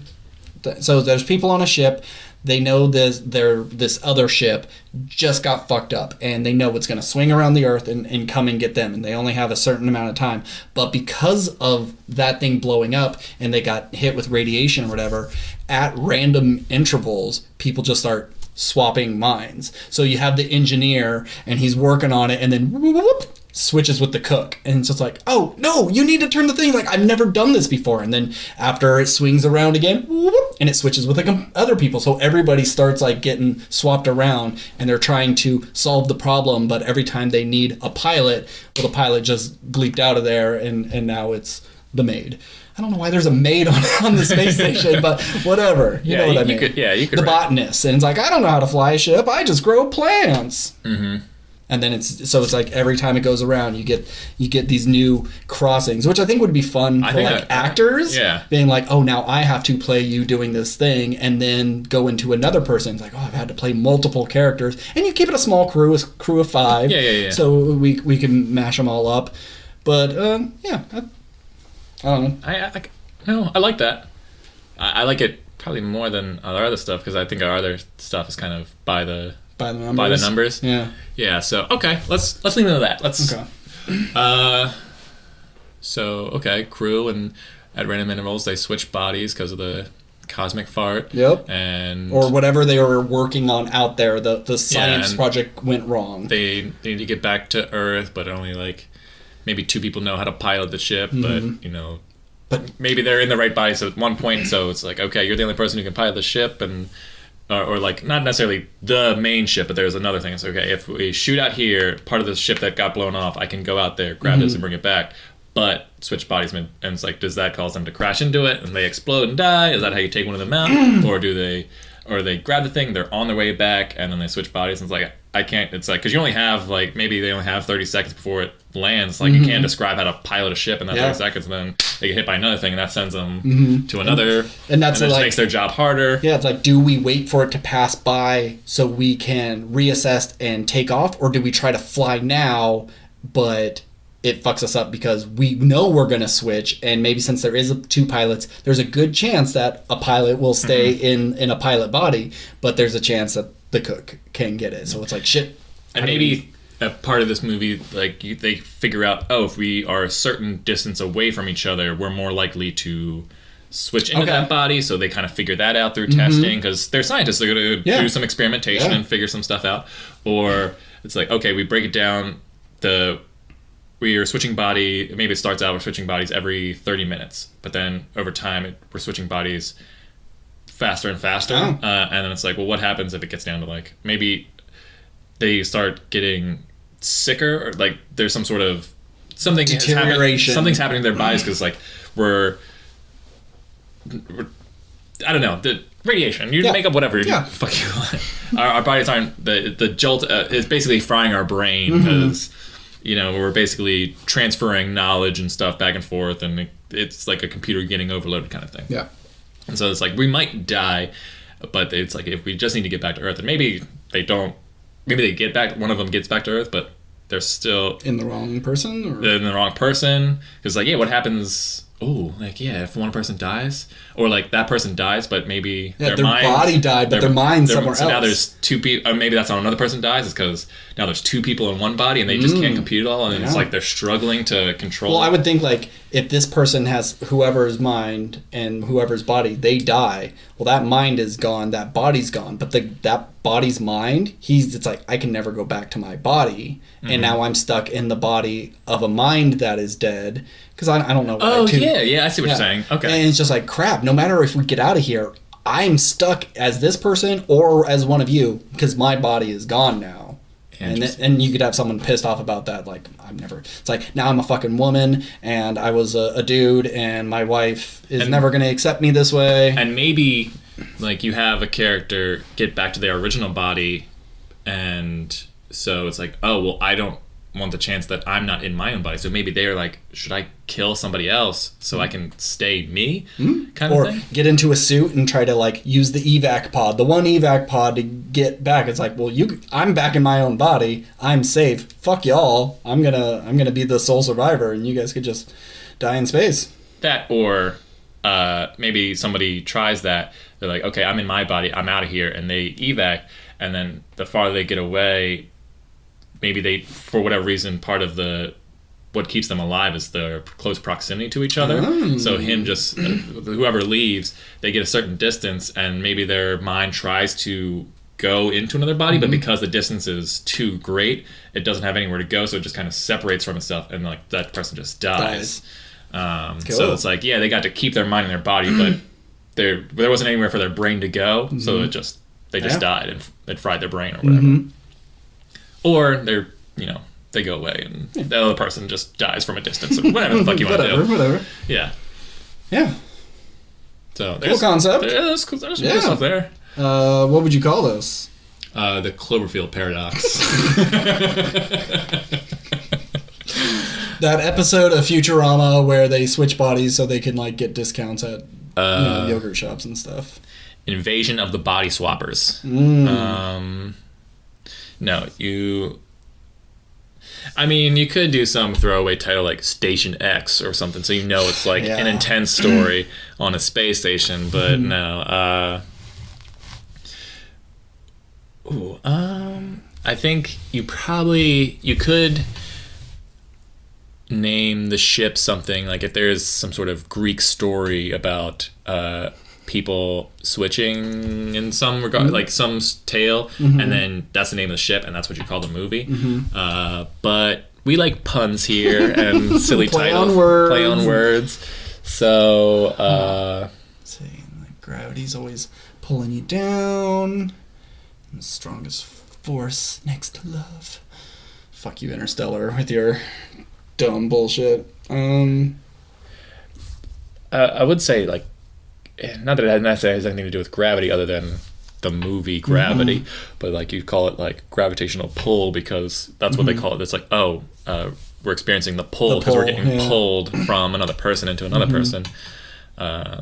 So there's people on a ship. They know this other ship just got fucked up, and they know it's going to swing around the Earth and come and get them, and they only have a certain amount of time. But because of that thing blowing up, and they got hit with radiation or whatever, at random intervals, people just start swapping minds. So you have the engineer, and he's working on it, and then whoop, switches with the cook, and it's just like, oh no, you need to turn the thing, like I've never done this before. And then after it swings around again, whoop, and it switches with like other people, so everybody starts like getting swapped around, and they're trying to solve the problem. But every time they need a pilot, well, the pilot just gleeped out of there, and now it's the maid. I don't know why there's a maid on the space station, but whatever. You know what I mean. You could the botanist, and it's like, I don't know how to fly a ship, I just grow plants. And then it's like every time it goes around, you get these new crossings, which I think would be fun for like actors. Yeah. Being like, oh, now I have to play you doing this thing, and then go into another person. It's like, oh, I've had to play multiple characters, and you keep it a small crew, a crew of 5. Yeah. So we can mash them all up. But I don't know. I like that. I like it probably more than our other stuff, because I think our other stuff is kind of by the numbers. Yeah. Yeah. So okay, let's lean into that. Crew, and at random intervals they switch bodies because of the cosmic fart. Yep. Or whatever they were working on out there. The science project went wrong. They need to get back to Earth, but only like maybe 2 people know how to pilot the ship. But maybe they're in the right bodies at one point. So it's like, okay, you're the only person who can pilot the ship, and. Or like not necessarily the main ship, but there's another thing. It's okay, if we shoot out here, part of the ship that got blown off, I can go out there, grab this and bring it back, but switch bodies. And it's like, does that cause them to crash into it and they explode and die? Is that how you take one of them out? Or they grab the thing, they're on their way back, and then they switch bodies, and it's like, I can't, it's like, because you only have like, maybe they only have 30 seconds before it lands. Like, you can't describe how to pilot a ship in that 30 seconds, and then they get hit by another thing, and that sends them to another, and that just makes their job harder. Yeah, it's like, do we wait for it to pass by so we can reassess and take off, or do we try to fly now, but it fucks us up because we know we're going to switch, and maybe since there is 2 pilots, there's a good chance that a pilot will stay in a pilot body, but there's a chance that the cook can get it. So it's like, shit. And maybe a part of this movie, like they figure out, oh, if we are a certain distance away from each other, we're more likely to switch into that body. So they kind of figure that out through testing, because they're scientists. They're going to do some experimentation and figure some stuff out. Or it's like, okay, we break it down. We are switching body. Maybe it starts out we're switching bodies every 30 minutes, but then over time we're switching bodies faster and faster. And then it's like, well, what happens if it gets down to like, maybe they start getting sicker, or like there's some sort of deterioration. Something's happening to their bodies, because like we're I don't know, the radiation. You make up whatever you fuck you want. Our bodies aren't the jolt is basically frying our brain, because we're basically transferring knowledge and stuff back and forth, and it's like a computer getting overloaded kind of thing. Yeah. And so it's like, we might die, but it's like, if we just need to get back to Earth, and maybe they don't, maybe they get back, one of them gets back to Earth, but they're still in the wrong person, or they're in the wrong person. Because like, what happens? Oh, like, if one person dies, or like that person dies, but maybe their body died, but their mind's somewhere else. So now there's 2 people, or maybe that's how another person dies, is because now there's 2 people in one body, and they just can't compute it all, and it's like they're struggling to control. Well, I would think like, if this person has whoever's mind and whoever's body, they die. Well, that mind is gone, that body's gone, but that body's mind, it's like, I can never go back to my body, and now I'm stuck in the body of a mind that is dead. Because I don't know. Oh, yeah, I see what you're saying. Okay. And it's just like, crap, no matter if we get out of here, I'm stuck as this person or as one of you, because my body is gone now. And you could have someone pissed off about that. Like, it's like, now I'm a fucking woman and I was a dude and my wife is never going to accept me this way. And maybe, like, you have a character get back to their original body, and so it's like, oh, well, I don't want the chance that I'm not in my own body. So maybe they're like, should I kill somebody else so I can stay me? Kind of thing. Or get into a suit and try to, like, use the evac pod, the one evac pod to get back. It's like, well, I'm back in my own body. I'm safe. Fuck y'all. I'm gonna be the sole survivor, and you guys could just die in space. That, or maybe somebody tries that. They're like, okay, I'm in my body. I'm out of here. And they evac. And then the farther they get away, maybe they, for whatever reason, part of what keeps them alive is their close proximity to each other. So him just, whoever leaves, they get a certain distance, and maybe their mind tries to go into another body, but because the distance is too great, it doesn't have anywhere to go, so it just kind of separates from itself, and like that person just dies. Cool. So it's like, yeah, they got to keep their mind in their body, but there wasn't anywhere for their brain to go, so they just died and it fried their brain or whatever. Or they go away and the other person just dies from a distance, or whatever the fuck you want to do. Whatever. Yeah. So Cool concept. There's some cool stuff there. What would you call this? The Cloverfield paradox. That episode of Futurama where they switch bodies so they can, like, get discounts at yogurt shops and stuff. Invasion of the Body Swappers. No, you could do some throwaway title like Station X or something, so you know it's like an intense story on a space station, but no. I think you could name the ship something, like if there's some sort of Greek story about people switching in some regard, like some tale, and then that's the name of the ship, and that's what you call the movie. But we like puns here and silly titles, play on words. So, let's see, like, gravity's always pulling you down. The strongest force next to love. Fuck you, Interstellar, with your dumb bullshit. I would say, like, not that it necessarily has anything to do with gravity other than the movie Gravity, but like you call it like gravitational pull because that's what they call it. It's like, we're experiencing the pull because we're getting pulled from another person into another person. I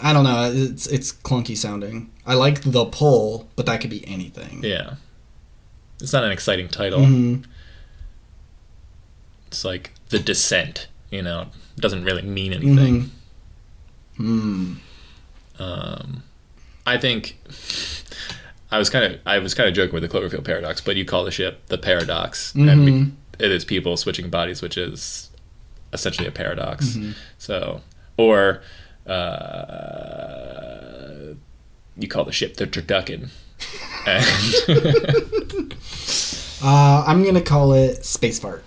don't know. It's clunky sounding. I like the pull, but that could be anything. Yeah. It's not an exciting title. It's like The Descent, It doesn't really mean anything. I think I was kind of joking with the Cloverfield paradox, but you call the ship the paradox, and it is people switching bodies, which is essentially a paradox. So, or you call the ship the turducken. And I'm gonna call it space fart.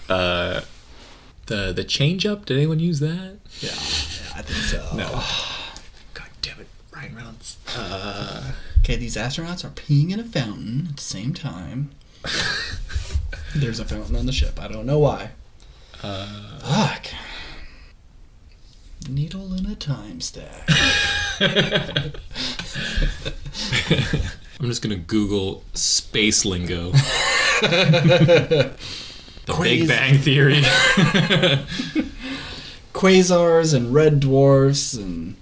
The change up. Did anyone use that? Yeah, I think so. No. God damn it, Ryan Reynolds. Okay, these astronauts are peeing in a fountain at the same time. There's a fountain on the ship. I don't know why. Fuck. Needle in a time stack. I'm just gonna Google space lingo. The Big Bang Theory. Quasars and red dwarfs and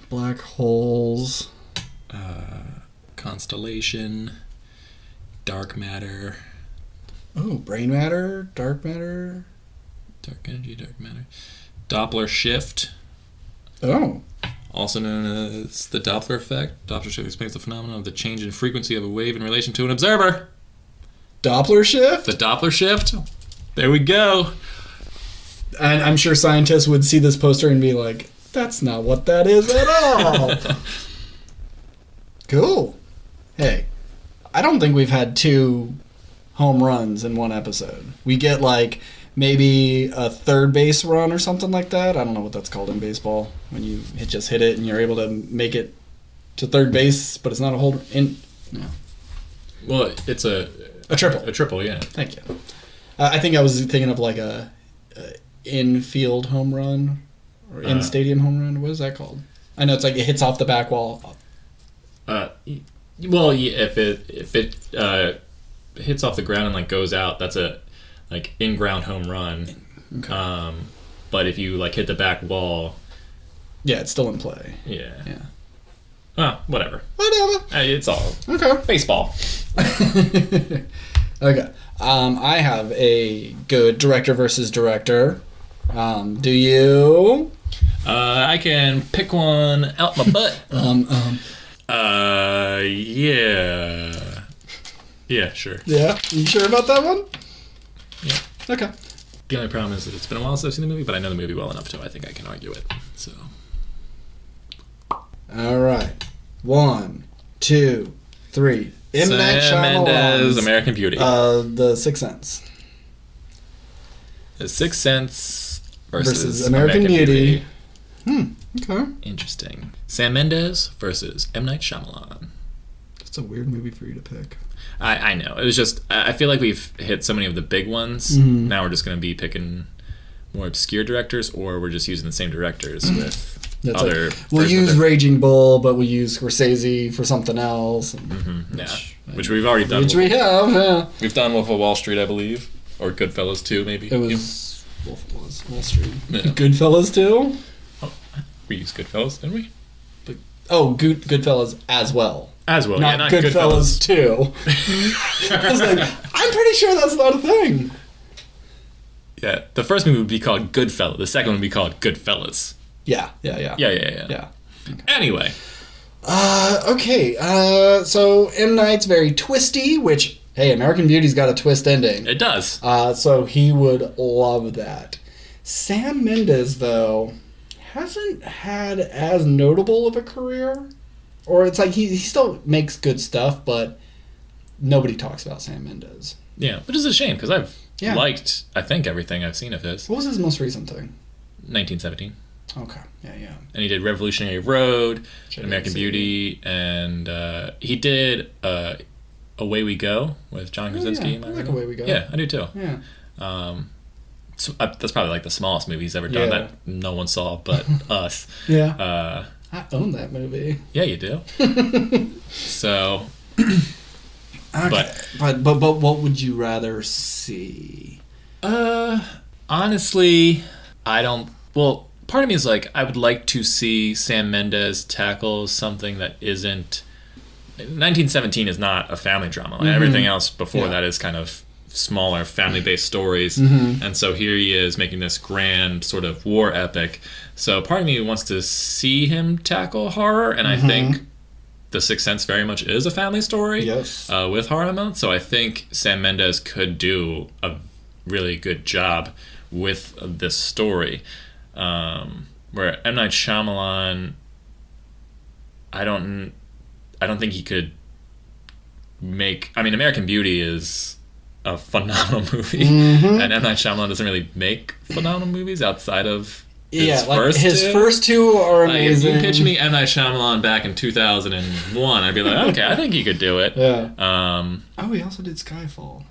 black holes. Constellation. Dark matter. Oh, brain matter, dark matter. Dark energy, dark matter. Doppler shift. Oh. Also known as the Doppler effect. Doppler shift explains the phenomenon of the change in frequency of a wave in relation to an observer. Doppler shift? The Doppler shift. There we go. And I'm sure scientists would see this poster and be like, that's not what that is at all. Cool. Hey, I don't think we've had 2 home runs in one episode. We get like maybe a third base run or something like that. I don't know what that's called in baseball. When you just hit it and you're able to make it to third base, but it's not a hold in. No. Well, it's a triple. A triple, yeah. Thank you. I think I was thinking of like a infield home run or in-stadium home run. What is that called? I know it's like it hits off the back wall. Well, if it hits off the ground and like goes out, that's a like in-ground home run. Okay. But if you like hit the back wall, yeah, it's still in play. Yeah. Yeah. Well, whatever. Whatever. It's all okay. Baseball. Okay. I have a good director versus director. Do you? I can pick one out my butt. Yeah. Yeah, sure. Yeah? You sure about that one? Yeah. Okay. The only problem is that it's been a while since I've seen the movie, but I know the movie well enough to I think I can argue it. So. All right. 1, 2, 3. M. Night Sam Mendes, American Beauty. The Sixth Sense. The Sixth Sense versus American Beauty. Okay. Interesting. Sam Mendes versus M. Night Shyamalan. That's a weird movie for you to pick. I know. It was just, I feel like we've hit so many of the big ones. Mm-hmm. Now we're just going to be picking more obscure directors, or we're just using the same directors with other... We'll use Raging Bull, but we'll use Scorsese for something else. Which we've already done. Which we have, yeah. We've done Wolf of Wall Street, I believe. Or Goodfellas 2, maybe. It was Wolf of Wall Street. Yeah. Goodfellas 2? Oh, we used Goodfellas, didn't we? Goodfellas as well. As well, not Goodfellas 2. I was like, I'm pretty sure that's not a thing. Yeah, the first movie would be called Goodfellas. The second one would be called Goodfellas. Yeah. Okay. Anyway. Okay. So M. Night's very twisty, which, hey, American Beauty's got a twist ending. It does. So he would love that. Sam Mendes, though, hasn't had as notable of a career. Or it's like he still makes good stuff, but nobody talks about Sam Mendes. Yeah, which is a shame, because I've liked, I think, everything I've seen of his. What was his most recent thing? 1917. Okay, yeah. And he did Revolutionary Road, American Beauty, and he did Away We Go with John Krasinski. I like Away We Go. Yeah, I do too. Yeah. So, that's probably like the smallest movie he's ever done that no one saw but us. Yeah. I own that movie. Yeah, you do. So... Okay. But what would you rather see? Honestly, I don't... Well, part of me is like, I would like to see Sam Mendes tackle something that isn't... 1917 is not a family drama. Like, everything else before that is kind of smaller family-based stories. And so here he is making this grand sort of war epic. So part of me wants to see him tackle horror, and I think The Sixth Sense very much is a family story with horror elements. So I think Sam Mendes could do a really good job with this story. Where M. Night Shyamalan, I don't think he could make... I mean, American Beauty is a phenomenal movie, and M. Night Shyamalan doesn't really make phenomenal movies outside of his first two are amazing. If you pitch me M. Night Shyamalan back in 2001, I'd be like, okay, I think he could do it. Yeah. He also did Skyfall.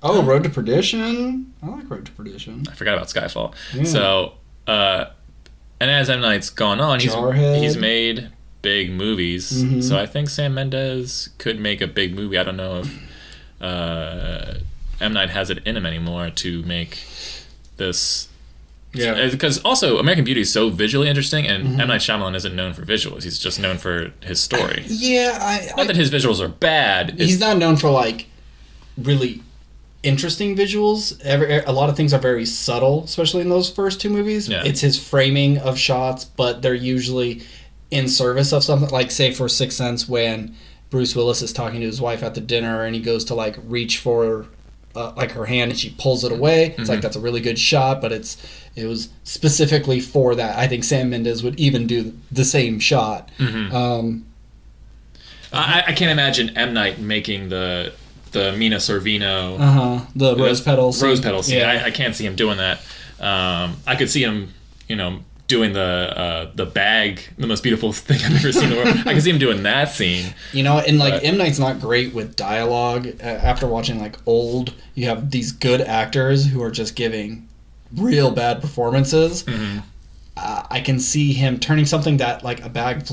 Road to Perdition. I like Road to Perdition. I forgot about Skyfall. Yeah. So, and as M. Night's gone on, he's made big movies. So I think Sam Mendes could make a big movie. I don't know if M. Night has it in him anymore to make this. Yeah. Because also American Beauty is so visually interesting, and M. Night Shyamalan isn't known for visuals. He's just known for his story. Not that his visuals are bad. He's not known for like really interesting visuals. A lot of things are very subtle, especially in those first two movies. Yeah. It's his framing of shots, but they're usually in service of something. Like, say, for Sixth Sense, when Bruce Willis is talking to his wife at the dinner, and he goes to like reach for like her hand, and she pulls it away. It's like, that's a really good shot, but it was specifically for that. I think Sam Mendes would even do the same shot. I can't imagine M. Night making the Mina Sorvino, the rose petal scene. Rose petal scene. Yeah. I can't see him doing that. I could see him, doing the bag, the most beautiful thing I've ever seen in the world. I can see him doing that scene. You know, and like M. Night's not great with dialogue. After watching like Old, you have these good actors who are just giving real bad performances. Mm-hmm. I can see him turning something that like a bag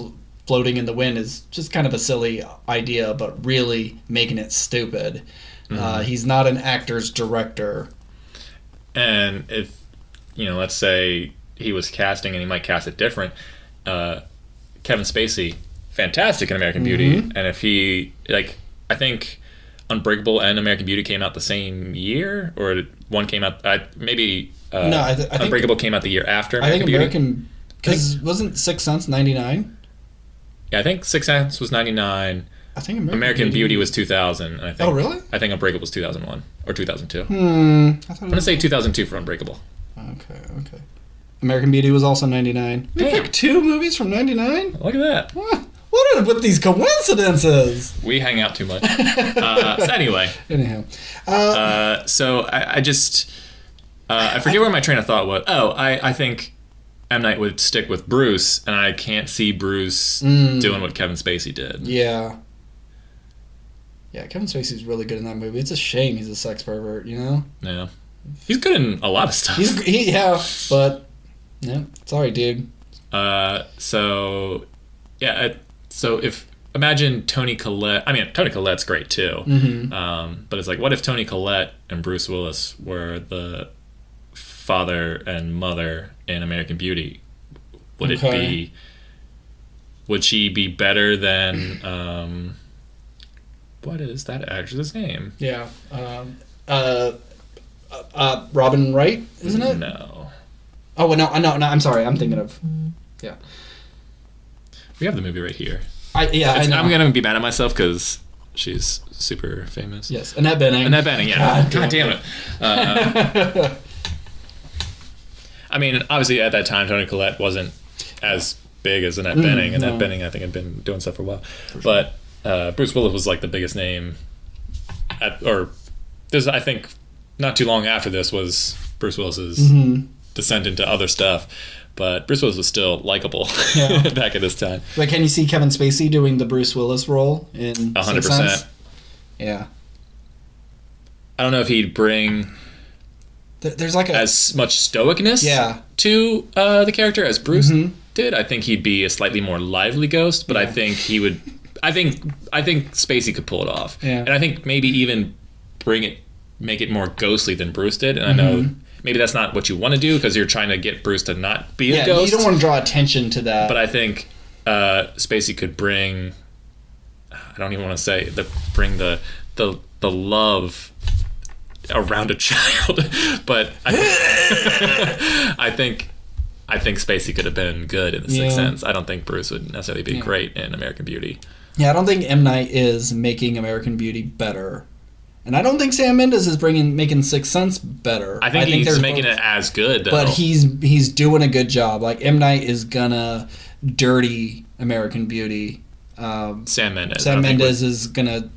floating in the wind is just kind of a silly idea, but really making it stupid. Mm-hmm. He's not an actor's director. And if, let's say he was casting and he might cast it different, Kevin Spacey, fantastic in American Beauty. And if he, I think Unbreakable and American Beauty came out the same year, or one came out, maybe I think Unbreakable came out the year after I think American Beauty. because wasn't Sixth Sense 99? Yeah, I think Sixth Sense was 99. I think American Beauty was 2000. And I think, oh, really? I think Unbreakable was 2001 or 2002. I'm going to say 2002 for Unbreakable. Okay. American Beauty was also 99. We picked 2 movies from 99? Look at that. What are with these coincidences? We hang out too much. So anyway. Anyhow. So I just... I forget where my train of thought was. Oh, I think M. Night would stick with Bruce, and I can't see Bruce doing what Kevin Spacey did. Yeah. Yeah, Kevin Spacey's really good in that movie. It's a shame he's a sex pervert, Yeah. He's good in a lot of stuff. But... Yeah, sorry, dude. So if... Imagine Toni Collette... I mean, Toni Collette's great, too. Mm-hmm. But it's like, what if Toni Collette and Bruce Willis were the father and mother in American Beauty? Would it be... Would she be better than... what is that actress's name? Yeah. Robin Wright, isn't it? No. Oh, no, I'm sorry. I'm thinking of... Yeah. We have the movie right here. I know. I'm going to be mad at myself because she's super famous. Yes, Annette Bening. Yeah. God damn it. I mean, obviously at that time, Toni Collette wasn't as big as Annette Bening. Annette Bening, I think, had been doing stuff for a while. But Bruce Willis was like the biggest name. I think not too long after this was Bruce Willis's descent into other stuff. But Bruce Willis was still likable back at this time. Like, can you see Kevin Spacey doing the Bruce Willis role in 100%. Yeah. I don't know if he'd bring there's like as much stoicness to the character as Bruce did. I think he'd be a slightly more lively ghost, but I think he would... I think Spacey could pull it off. Yeah. And I think maybe even make it more ghostly than Bruce did. And I know... Maybe that's not what you want to do because you're trying to get Bruce to not be a ghost. You don't want to draw attention to that. But I think Spacey could bring... I don't even want to say... bring the love around a child. But I think Spacey could have been good in The Sixth Sense. I don't think Bruce would necessarily be great in American Beauty. Yeah, I don't think M. Night is making American Beauty better. And I don't think Sam Mendes is making Sixth Sense better. I think he's making it as good, though. But he's doing a good job. Like, M. Night is gonna dirty American Beauty. Sam Mendes. Sam Mendes is gonna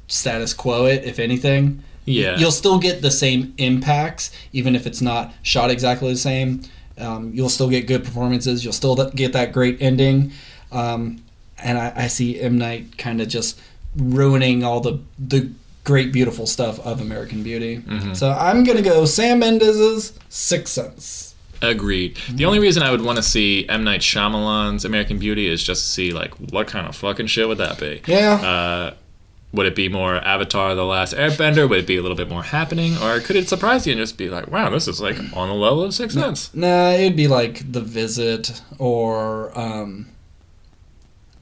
status quo it, if anything. Yeah. You'll still get the same impacts, even if it's not shot exactly the same. You'll still get good performances. You'll still get that great ending. And I see M. Night kind of just ruining all the great, beautiful stuff of American Beauty. So I'm going to go Sam Mendes' Sixth Sense. Agreed. The only reason I would want to see M. Night Shyamalan's American Beauty is just to see, like, what kind of fucking shit would that be? Yeah. Would it be more Avatar The Last Airbender? Would it be a little bit more happening? Or could it surprise you and just be like, wow, this is, like, on the level of Sixth Sense? Nah, it'd be like The Visit or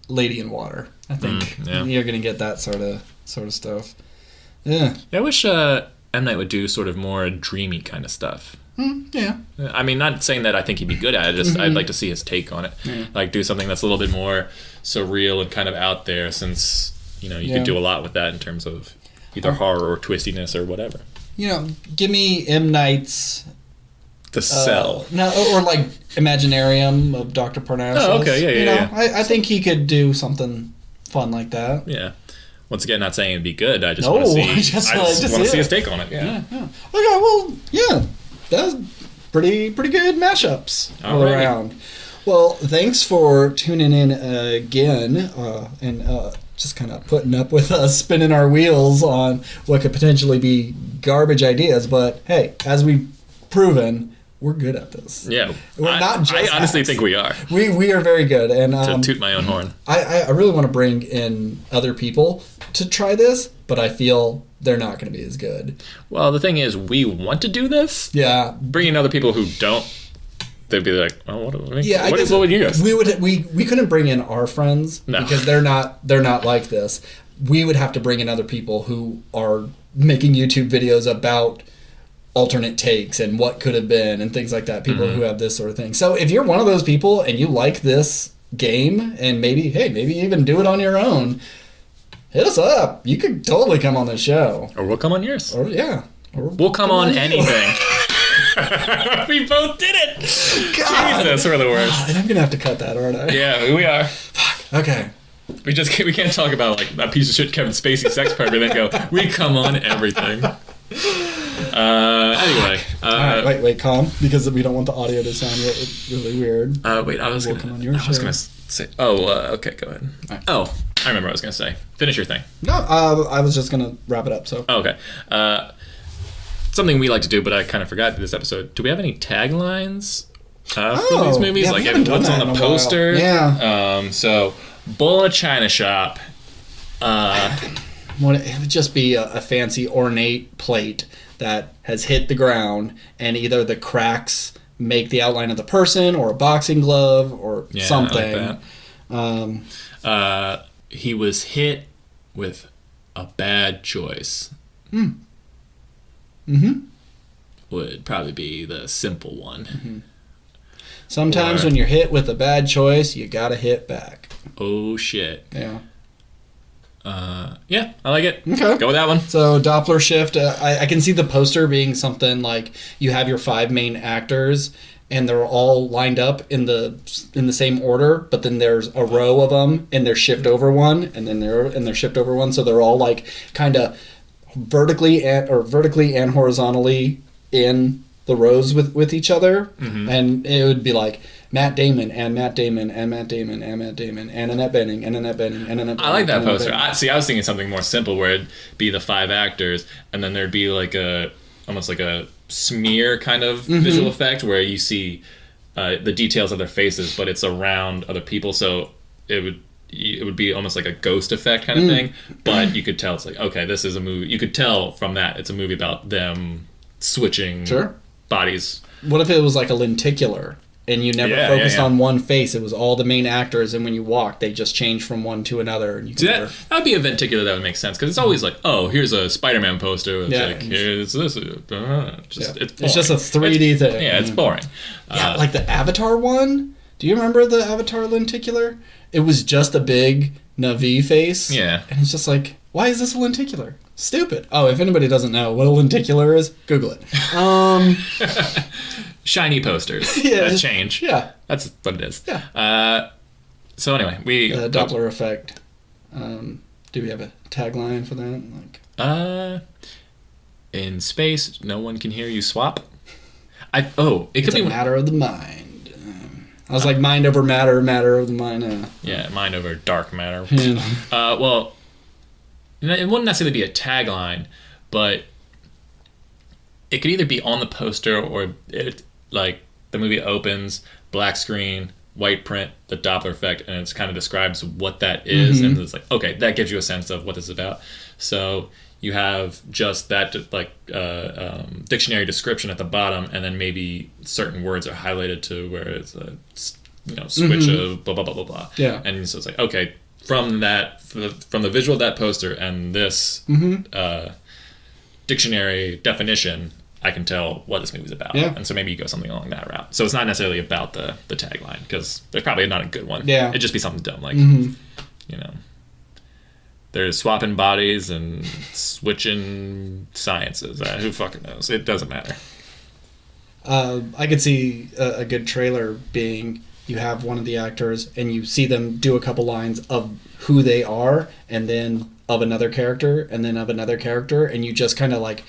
Lady in Water. I think you're going to get that sort of stuff. Yeah. I wish M. Night would do sort of more dreamy kind of stuff. Yeah. I mean, not saying that I think he'd be good at it, just I'd like to see his take on it. Yeah. Like, do something that's a little bit more surreal and kind of out there, since, you could do a lot with that in terms of either horror or twistiness or whatever. Give me M. Night's... The Cell. No, or like Imaginarium of Dr. Parnassus. Oh, okay, yeah. I think he could do something fun like that. Yeah. Once again, not saying it'd be good. I just want to see. I just want to see his take on it. Yeah. Okay. Well, yeah. pretty good mashups all Alrighty. around. Well, thanks for tuning in again and just kind of putting up with us spinning our wheels on what could potentially be garbage ideas. But hey, as we've proven, we're good at this. Yeah. We're not just I honestly hacks. think we are. We are very good. And To toot my own horn. I really want to bring in other people to try this, but I feel they're not going to be as good. Well, the thing is, we want to do this. Yeah. Bringing other people who don't, they'd be like, "Oh, what would you guys?" We couldn't bring in our friends No. because they're not like this. We would have to bring in other people who are making YouTube videos about alternate takes and what could have been and things like that. People who have this sort of thing. So if you're one of those people and you like this game and maybe even do it on your own, hit us up. You could totally come on the show. Or we'll come on yours. Or yeah. Or We'll come on you. anything. We both did it. God. Jesus, we're the worst. And I'm gonna have to cut that, aren't I? Yeah, we are. Okay. We can't talk about like a piece of shit Kevin Spacey sex pervert and then go, we come on everything. Anyway. All right, wait, calm, because we don't want the audio to sound really weird. Wait, I was We'll gonna. come on your I was show. gonna say. Oh, okay, go ahead. Right. Oh, I remember what I was gonna say. Finish your thing. No, I was just gonna wrap it up. So Oh, okay. Something we like to do, but I kind of forgot this episode. Do we have any taglines for these movies? yeah, Like we haven't done what's that on in the a while. poster? Yeah. So, Bull in a China Shop. it would just be a fancy ornate plate that has hit the ground, and either the cracks make the outline of the person, or a boxing glove, or Yeah, something. I like that. He was hit with a bad choice. Would probably be the simple one. Sometimes Or- when you're hit with a bad choice, you gotta hit back. Oh shit. Yeah. Yeah, I like it. Okay. Go with that one. So Doppler shift, I can see the poster being something like you have your 5 main actors and they're all lined up in the same order, but then there's a row of them and they're shift over one, and then they're shift over one, so they're all like kind of vertically and horizontally in the rows with each other, and it would be like Matt Damon and Matt Damon and Matt Damon and Matt Damon and Annette Bening and Annette Bening and Annette Bening. I like that and Annette poster. Bening. I was thinking something more simple where it'd be the 5 actors, and then there'd be like almost like a smear kind of visual effect where you see the details of their faces, but it's around other people, so it would be almost like a ghost effect kind of thing. But you could tell it's like, okay, this is a movie. You could tell from that it's a movie about them switching bodies. What if it was like a lenticular and you never focused on one face? It was all the main actors, and when you walked, they just changed from one to another. And you could That would be a venticular that would make sense, because it's always like, oh, here's a Spider-Man poster. It's Yeah. like, here's this. It's boring. it's just a 3D thing. Yeah, it's boring. Yeah, like the Avatar one. Do you remember the Avatar lenticular? It was just a big Na'vi face. Yeah. And it's just like, why is this a lenticular? Stupid. Oh, if anybody doesn't know what a lenticular is, Google it. Shiny posters. Yeah. That change. Yeah. That's what it is. Yeah. So anyway, Doppler effect. Do we have a tagline for that? in space, no one can hear you swap. It It's could a be matter of the mind. I was like, mind over matter, matter of the mind. Yeah, mind over dark matter. Yeah. Well, it wouldn't necessarily be a tagline, but it could either be on the poster or like the movie opens, black screen, white print, the Doppler effect, and it kind of describes what that is, and it's like, okay, that gives you a sense of what this is about. So you have just that dictionary description at the bottom, and then maybe certain words are highlighted to where it's a switch of blah blah blah blah blah. Yeah. And so it's like, okay, from the visual of that poster and this dictionary definition, I can tell what this movie's about. Yeah. And so maybe you go something along that route. So it's not necessarily about the tagline, because there's probably not a good one. Yeah. It'd just be something dumb like, there's swapping bodies and switching sciences. Who fucking knows? It doesn't matter. I could see a good trailer being, you have one of the actors and you see them do a couple lines of who they are, and then of another character, and then of another character, and you just kind of like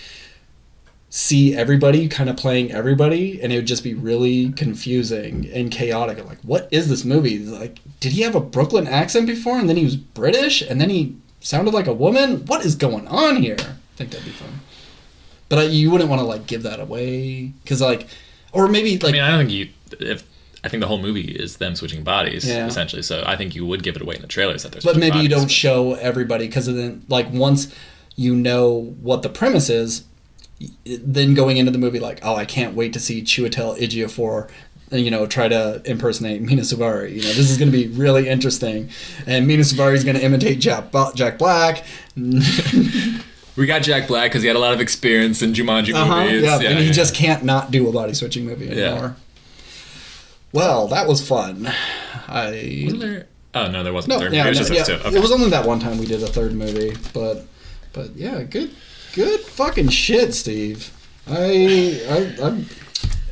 see everybody kind of playing everybody, and it would just be really confusing and chaotic. I'm like, what is this movie? Like, did he have a Brooklyn accent before, and then he was British, and then he sounded like a woman? What is going on here? I think that'd be fun. But you wouldn't want to, like, give that away, because, like, or maybe, like... I mean, I don't think I think the whole movie is them switching bodies, essentially, so I think you would give it away in the trailers that they're switching bodies. But maybe you don't show everybody, because then, like, once you know what the premise is, then going into the movie, like, oh, I can't wait to see Chiwetel Ejiofor, you know, try to impersonate Mina Suvari. You know, this is going to be really interesting. And Mina Suvari is going to imitate Jack Black. We got Jack Black because he had a lot of experience in Jumanji movies. Yeah, and he just can't not do a body switching movie anymore. Well, that was fun. Wasn't there? Oh, no, there wasn't a third movie. It was just those two. Okay. It was only that one time we did a third movie. But yeah, good fucking shit, Steve. I'm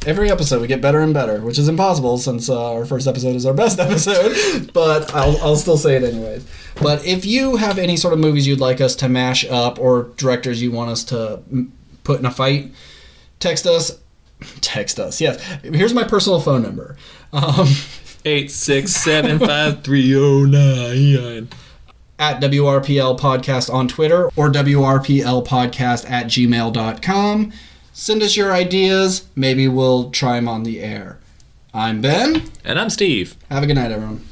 every episode we get better and better, which is impossible since our first episode is our best episode, but I'll still say it anyways. But if you have any sort of movies you'd like us to mash up or directors you want us to put in a fight, text us, yes. Here's my personal phone number. 8675309 at WRPL Podcast on Twitter or WRPLpodcast@gmail.com. Send us your ideas. Maybe we'll try them on the air. I'm Ben. And I'm Steve. Have a good night, everyone.